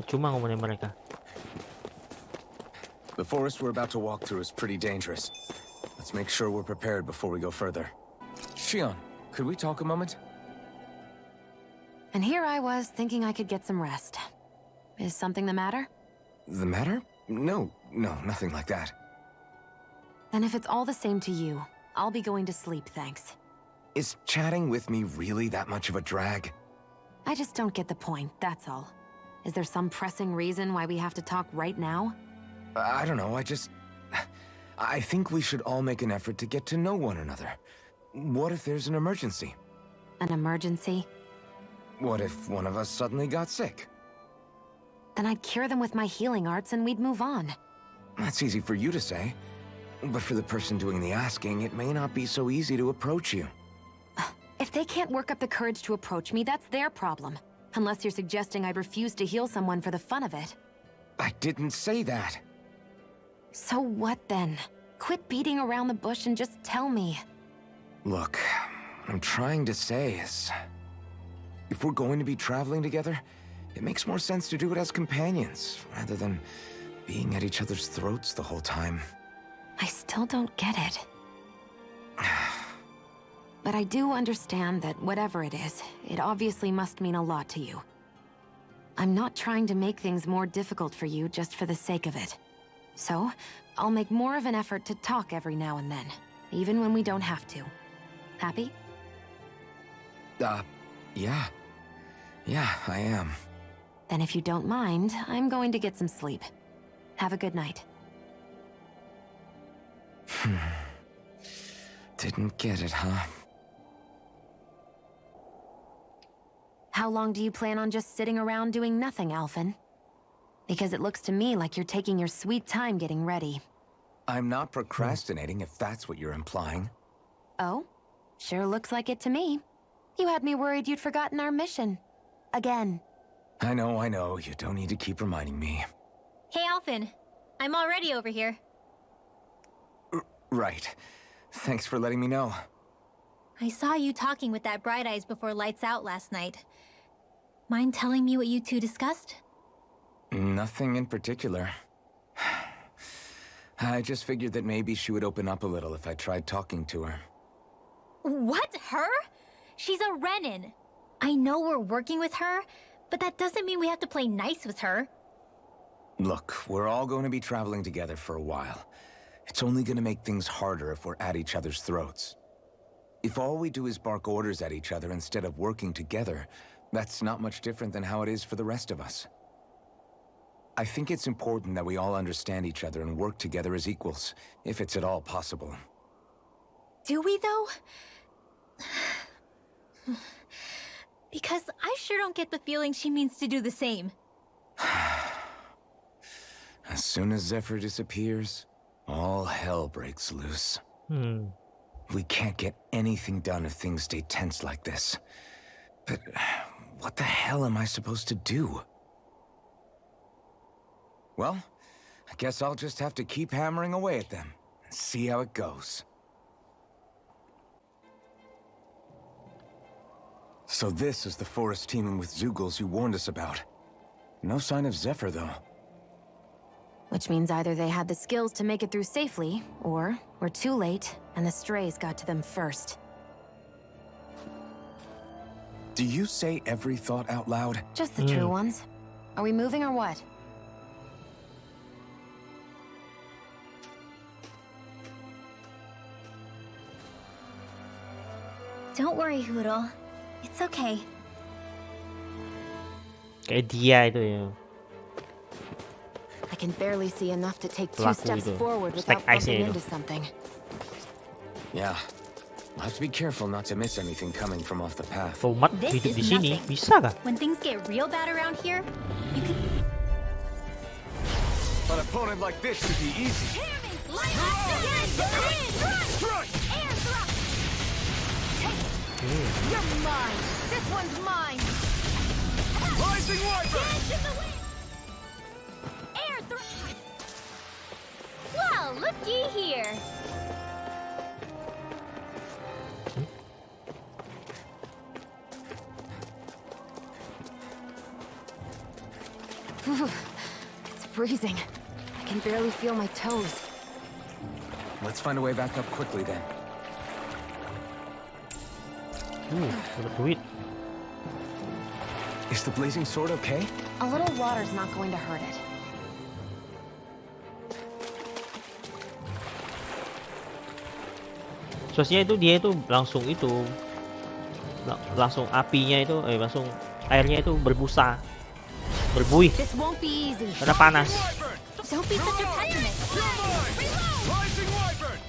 Cuma ngomongin mereka. The forest we're about to walk through is pretty dangerous. Let's make sure we're prepared before we go further. Shion, could we talk a moment? And here I was thinking I could get some rest. Is something the matter? The matter? No, nothing like that. Then if it's all the same to you, I'll be going to sleep, thanks. Is chatting with me really that much of a drag? I just don't get the point, that's all. Is there some pressing reason why we have to talk right now? I don't know, I think we should all make an effort to get to know one another. What if there's an emergency? An emergency? What if one of us suddenly got sick? Then I'd cure them with my healing arts and we'd move on. That's easy for you to say. But for the person doing the asking, it may not be so easy to approach you. If they can't work up the courage to approach me, that's their problem. Unless you're suggesting I refuse to heal someone for the fun of it. I didn't say that. So what then? Quit beating around the bush and just tell me. Look, what I'm trying to say is... if we're going to be traveling together, It makes more sense to do it as companions, rather than being at each other's throats the whole time. I still don't get it. But I do understand that whatever it is, it obviously must mean a lot to you. I'm not trying to make things more difficult for you just for the sake of it. So, I'll make more of an effort to talk every now and then, even when we don't have to. Happy? Yeah. Yeah, I am. Then if you don't mind, I'm going to get some sleep. Have a good night. Didn't get it, huh? How long do you plan on just sitting around doing nothing, Alphen? Because it looks to me like you're taking your sweet time getting ready. I'm not procrastinating, if that's what you're implying. Oh? Sure looks like it to me. You had me worried you'd forgotten our mission. Again. I know. You don't need to keep reminding me. Hey, Alphen. I'm already over here. Right. Thanks for letting me know. I saw you talking with that Bright Eyes before lights out last night. Mind telling me what you two discussed? Nothing in particular. I just figured that maybe she would open up a little if I tried talking to her. What? Her? She's a Renin. I know we're working with her, but that doesn't mean we have to play nice with her. Look, we're all going to be traveling together for a while. It's only going to make things harder if we're at each other's throats. If all we do is bark orders at each other instead of working together, that's not much different than how it is for the rest of us. I think it's important that we all understand each other and work together as equals, if it's at all possible. Do we, though? Because I sure don't get the feeling she means to do the same. As soon as Zephyr disappears, all hell breaks loose. We can't get anything done if things stay tense like this. But what the hell am I supposed to do? Well, I guess I'll just have to keep hammering away at them and see how it goes. So this is the forest teeming with Zeugles you warned us about. No sign of Zephyr, though. Which means either they had the skills to make it through safely, or we're too late, and the strays got to them first. Do you say every thought out loud? Just the true ones. Are we moving or what? Don't worry, Hoodle. It's okay. Kayak dia itu ya. I can barely see enough to take 2 Pelaku steps itu. forward Stack without ice-nya bumping itu. into something. Yeah. I'll have to be careful not to miss anything coming from off the path. Tomat This hidup is di sini nothing. bisa kah? When things get real bad around here, you can... An opponent like this should be easy. You're mine! This one's mine! Rising Wyvern! Air thrust! Well, looky here! It's freezing. I can barely feel my toes. Let's find a way back up quickly then. Ada duit. Is the blazing sword okay? A little water's not going to hurt it. Soalnya itu dia itu langsung langsung apinya itu langsung airnya itu berbusa, berbuih This won't be easy. karena panas. Don't be such a pessimist. Rising Wyvern!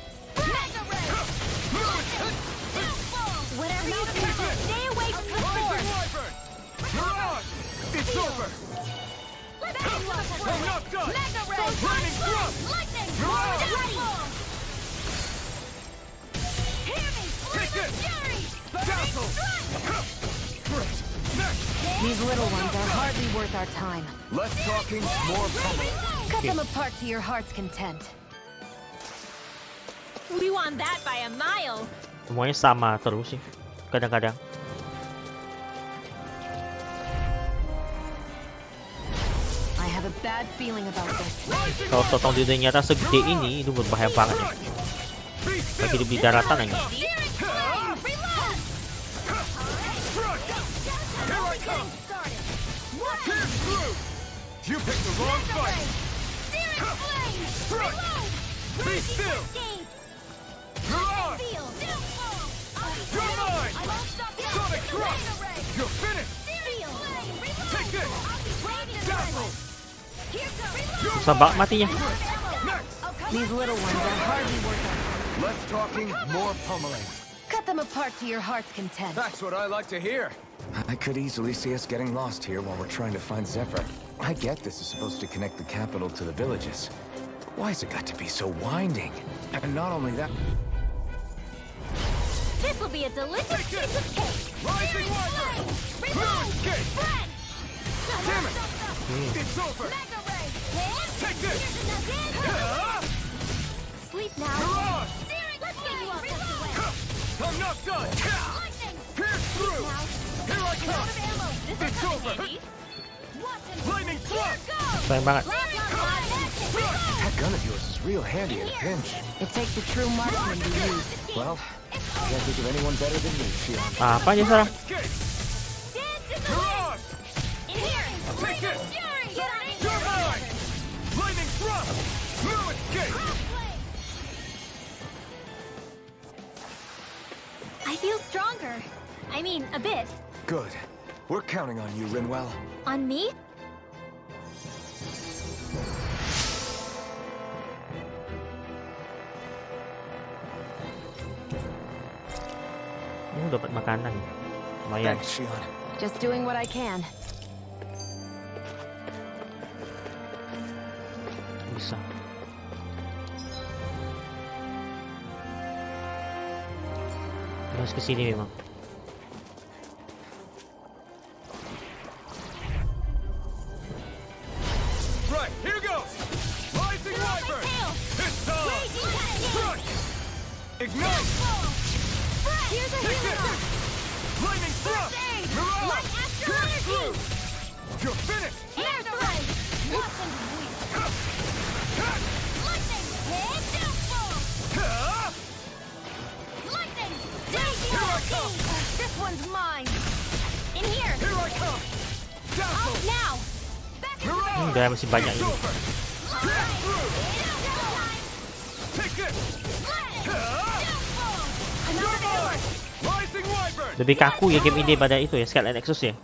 Whatever you do, stay away from the Rising force. Wyvern! You're on! It's over! We're not done! Lightning thrust! You're on! Take this! Dazzle! Great! Next! These little ones are hardly worth our time. Less talking, more pummeling. Cut them apart to your heart's content. We won that by a mile. Semuanya sama terus sih kadang-kadang. bad feeling about this. Kalau totong dunia nyata segede ini, itu berbahaya banget ya. Kayak hidup di daratan aja. You picked the wrong fight. Be still. You're on. You're mine. Sonic thrust. You're finished. Take this. Dazzle. Susah banget matinya. These little ones are hardly worth it. Less talking, more pummeling. Cut them apart to your heart's content. That's what I like to hear. I could easily see us getting lost here while we're trying to find Zephyr. I get this is supposed to connect the capital to the villages. Why's it got to be so winding? And not only that... This will be a delicious piece of cake. Rising Wyvern. No escape. Damn it. It's over. Take this. Sleep now. You're on. Let's get you off this way. I'm not done. Pierce through. Here I come. It's over. Lightning thrust. Sayang banget. That gun of yours is real handy in a pinch. It takes a true marksman to use. Well, I can't think of anyone better than you, Shion. Apa aja sekarang? You're on. Take this. You're mine. Lightning thrust. No escape. I feel stronger. I mean, a bit. Good. We're counting on you, Rinwell. On me? Dapat makanan. Lumayan. Thanks, Shion. Just doing what I can. Bisa. Harus kesini memang. Right, here goes. Rising Wyvern. It's on. Crush. Ignite. Here's a Take healer. this. Lightning thrust. Mirage. Pierce through. You're finished. Here's the right. Here I come. This one's mine. In here. Here I come. Dazzle. Now. Mirage. Udah masih banyak It's ini. over. Pierce through. Take this. You're mine. Rising Wyvern. Lebih kaku ya game ini pada itu ya, Scarlet Nexus ya.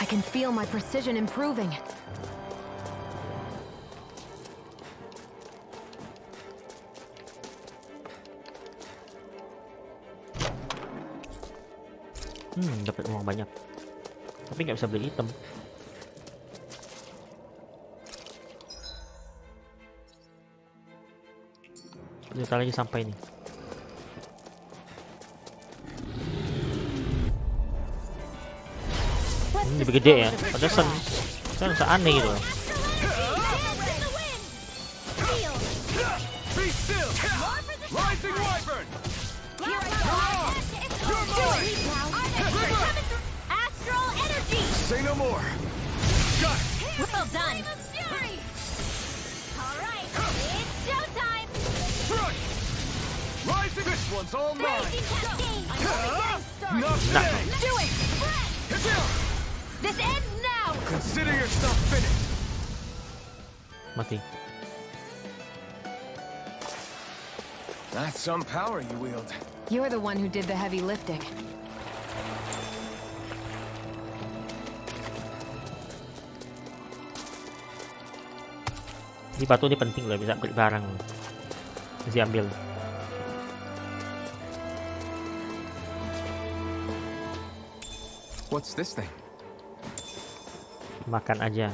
I can feel my precision improving. Dapat uang banyak. Tapi nggak bisa beli item. Bentar lagi sampai nih. Ini lebih gede ya. Padahal kan aneh gitu. Be still. Rising Wyvern. Astral energy. Say no more. Got it. Well done. All right, it's showtime. Crush. Rising. This one's all mine. Not Nah. today. Do it. This ends now. Consider yourself finished. Mati. That's some power you wield. You're the one who did the heavy lifting. Di batu ini penting loh, bisa beli barang. Bisa ambil. What's this thing? Makan aja.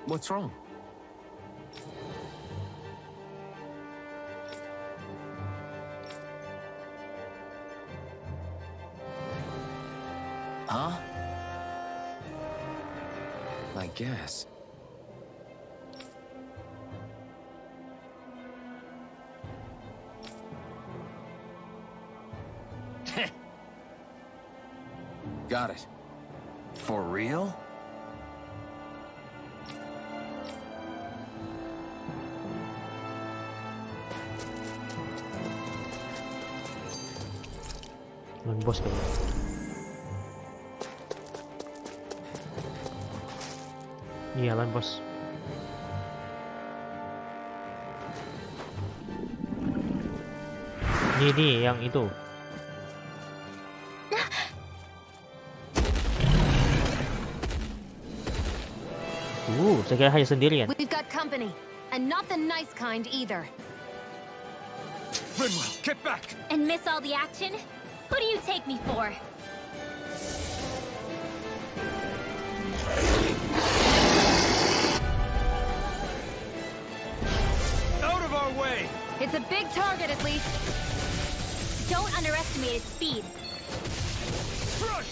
What's wrong? Huh? I guess. Got it. For real? Lawan bos kali. Iya, lawan bos. Ini yang itu. Saya kira hanya sendirian. We've got company, and not the nice kind either. Rinwell, get back! And miss all the action? Who do you take me for? Out of our way! It's a big target, at least. Don't underestimate its speed. Crush!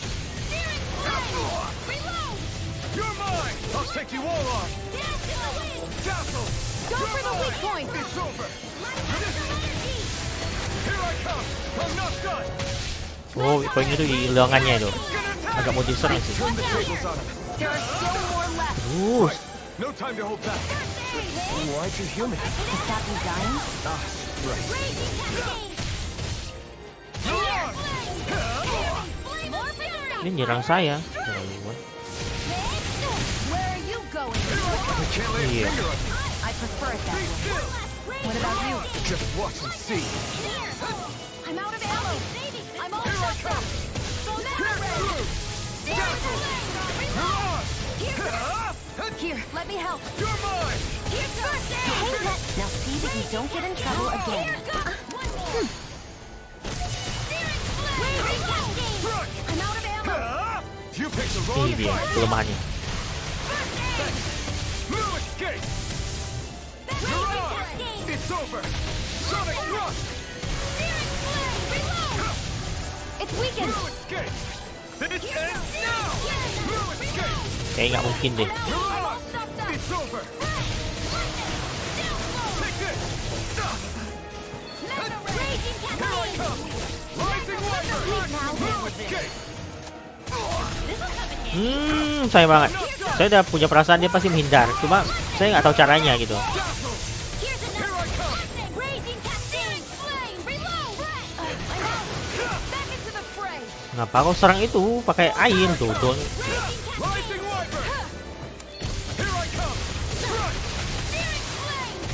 Reload! You're mine! I'll take you all on! Dazzle! Go for the weak point! It's over! Here I come! I'm not done! Oh, poin itu di lengannya itu. Agak mau diserang sih. Turn the tables on him! There are still more left. No time to hold back! Why aren't you human? To stop you dying? Ini nyerang saya. Where are you going? I can't lay a Iya. finger on you! I prefer it that way. What about you? Just watch and see! I'm out of ammo. I'm all shot up. Dazzle! Here, let me help. You're mine! Now see that you don't get in trouble again. I'm out of ammo. You picked the wrong Ini dia fight! kelemahannya. No escape! You're on! It's over! Sonic thrust! It's weakened. No escape! This ends now! No escape! Kayak nggak mungkin deh. You're on! It's over! Take this! Here I come! Rising Wyvern! No escape! Sayang banget. Saya udah punya perasaan dia pasti menghindar. Cuma saya nggak tahu caranya gitu. Here I come! Ngapa kau serang itu pakai air tuh? Rising Wyvern! Here I come! Strike!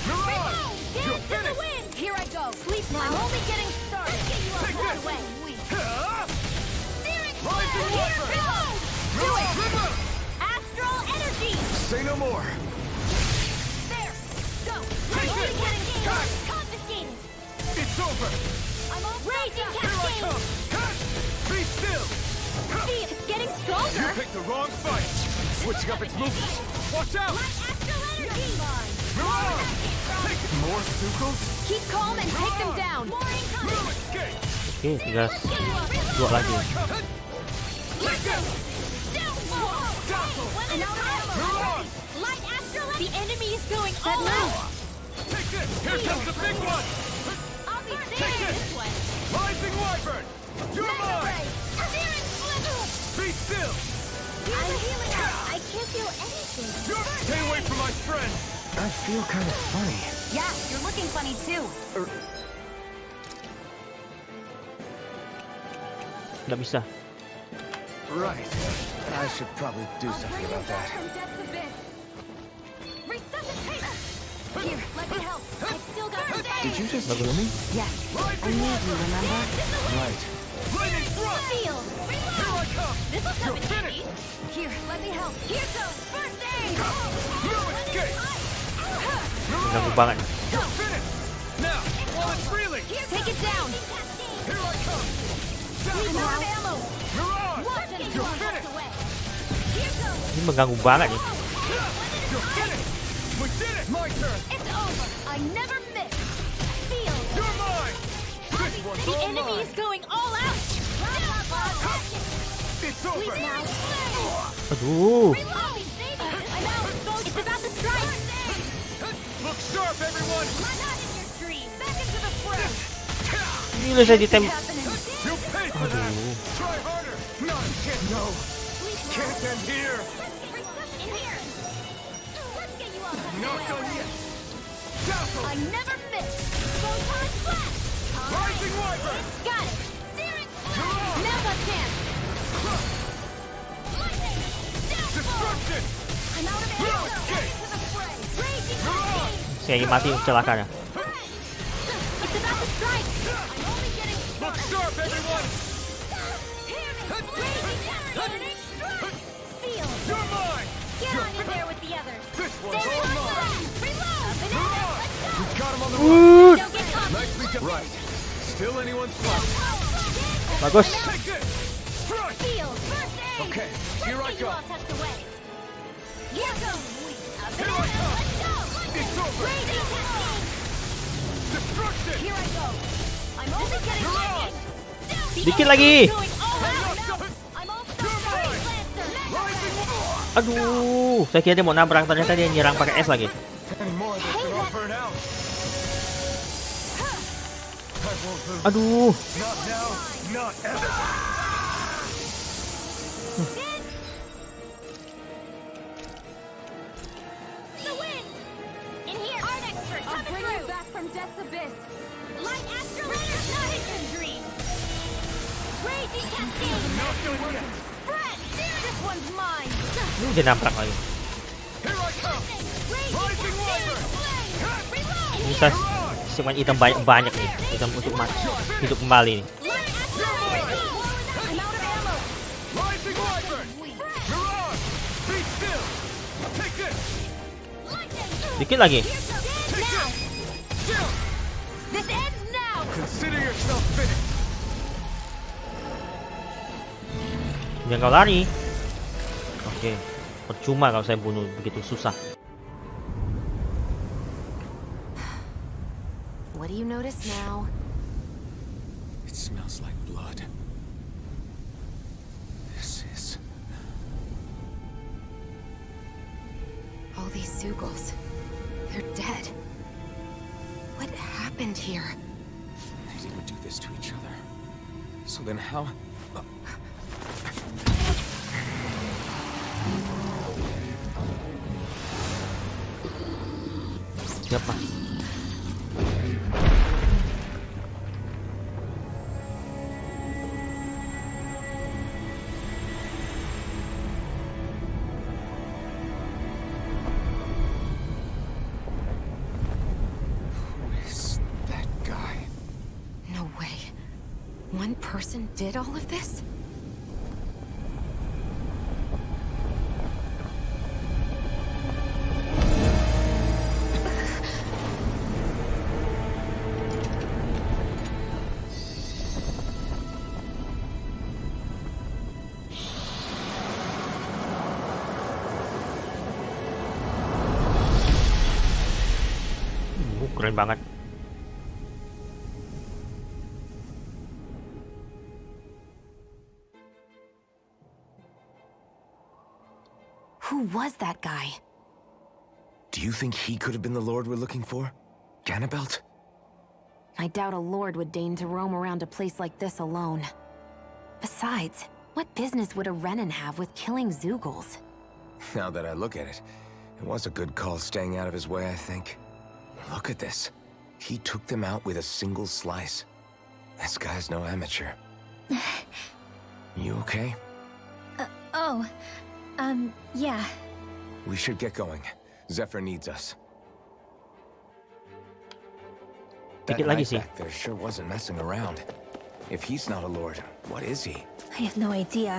You're on! You're finished! Here I go. Sleep now. I'm only getting started. Take this! Rising Wyvern! Do it. Remote! Astral energy. Say no more! There. Go. Take I'm only this! getting Cut! confiscated. It's over! I'm all raging Here I come! Cut! Be still! See, it's getting You stronger. picked the wrong fight! Switching up its movements! Watch out! Astral energy. You're on! Take more Sukos? Keep calm and take them down. No escape! Oke, tinggal 2 lagi. Take this! You're on! The enemy is going all out. Take this! Here comes the big one! I'll be Take this! Rising Wyvern! You're mine! Be still! I can't feel anything. Stay away from my friend! I feel kind of funny. Yeah, you're looking funny too. Nggak bisa. Right. I should probably do something about that. Here, let me help. I still got first aid. Did you just heal me? Yes, I need you, remember? Right. Lightning thrust! Feel. Here I come! This'll come in You're handy. Here, let me help. Here goes first aid. No escape! Ganggu banget. You're finished! Now, while it's reeling! Take it down. Here I come! I'm out of ammo. You're on! You're finished! Ini mengganggu banget nih. You're finished! We did it! My turn! It's over. I never miss. Feel. You're mine! This one's The all enemy mine! is going all out. It's over! Sleep now. Aduh. I'm out. It's about to strike. Look sharp, everyone! I'm not in your dream. Back into the fray. Ini udah saya ditem. You paid for that! Try harder! None get end here. In here. Let's get you all Not done yet. Dazzle. I never miss. Photon flash. Rising Wyvern. Got it. Searing flash. Now's our chance. Lightning. Destruction. I'm out of ammo. Head into the fray. Raging cascade. Saya mati kecelakaan ya. It's about to strike. I'm only getting Look sharp, everyone. Raging cascade. Feel. You're mine. Get on in there with the others. This one's all mine. Reload. Up and at it. Let's go. We've got him on the run. Don't get caught. Nicely done. Right. Still anyone's fault. Bagus. Take this. Crush. Feel. First aid. Okay, here I Let's get you go. all tucked away. Here goes. Up and Here at I it. come. Let's go. It's over. Raging cascade. Destruction. Here I go. I'm only getting You're started. Dikit lagi. Going all out now. I'm all freeze lancer. Rising Wyvern. Aduh, saya kira dia mau nabrak, ternyata dia nyerang pakai es lagi. Any more of this and I'll burn out. I won't lose. Aduh. Not now, not ever. The wind. In here. Art expert coming through. I'll bring you back from death's abyss. Light astral night dream. Raging cascade. Not done yet. Spread. This one's mine. Dia nabrak lagi. Here I come. Rising Wyvern. Reload. Bisa cuman item banyak nih, item untuk hidup kembali nih. Light astral I'm out of ammo. Rising Wyvern. You're on. Be still. Take this. Dikit lagi. Take this. Still. This ends now. Consider yourself finished. Jangan kau lari. Oke, percuma kalau saya bunuh begitu susah. What do you notice now? It smells like blood. This is... All these Zugals. They're dead. What happened here? They didn't do this to each other. So then how... Siapa? Who is that guy? No way. One person did all of this? Keren banget. Who was that guy? Do you think he could have been the Lord we're looking for? Ganabelt? I doubt a lord would deign to roam around a place like this alone. Besides, what business would a Renin have with killing Zugals? Now that I look at it, it was a good call staying out of his way, I think. Look at this. He took them out with a single slice. This guy's no amateur. You okay? Yeah. We should get going. Zephyr needs us. That Dikit lagi knight sih. back there sure wasn't messing around. If he's not a lord, what is he? I have no idea.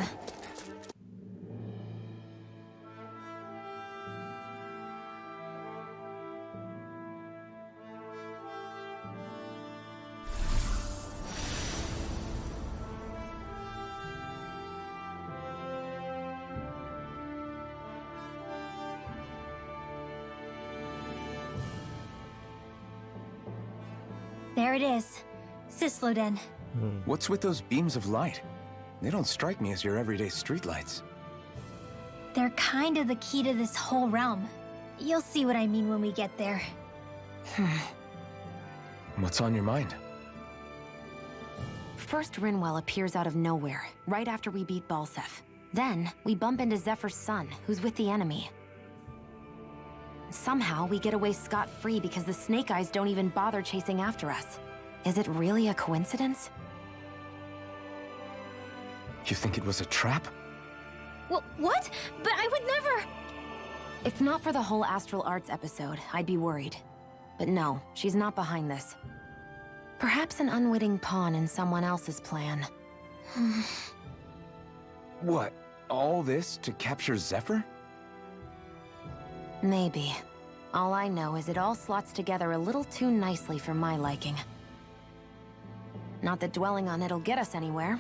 There it is. Sisloden. What's with those beams of light? They don't strike me as your everyday streetlights. They're kind of the key to this whole realm. You'll see what I mean when we get there. What's on your mind? First Rinwell appears out of nowhere, right after we beat Balseph. Then, we bump into Zephyr's son, who's with the enemy. Somehow, we get away scot-free because the Snake Eyes don't even bother chasing after us. Is it really a coincidence? You think it was a trap? What? But I would never... If not for the whole Astral Arts episode, I'd be worried. But no, she's not behind this. Perhaps an unwitting pawn in someone else's plan. What? All this to capture Zephyr? Maybe. All I know is it all slots together a little too nicely for my liking. Not that dwelling on it'll get us anywhere.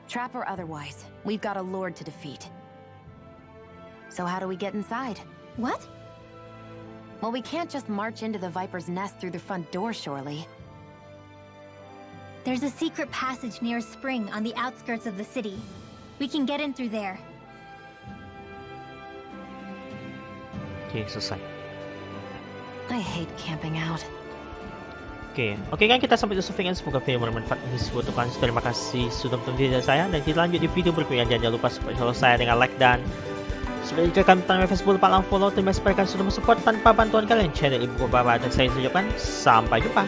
Trap or otherwise, we've got a lord to defeat. So how do we get inside? What? Well, we can't just march into the Viper's nest through the front door, surely. There's a secret passage near a spring on the outskirts of the city. We can get in through there. Oke, selesai. I hate camping out. Oke kan kita sampai di surfing. Semoga video bermanfaat untuk kalian. Terima kasih sudah menonton video saya, dan kita lanjut di video berikutnya. Jangan lupa support saya dengan like, dan jika kalian tanpa Facebook lupa follow. Terima kasih kalian sudah mensupport. Tanpa bantuan kalian channel ibu bapak dan saya ucapkan sampai jumpa.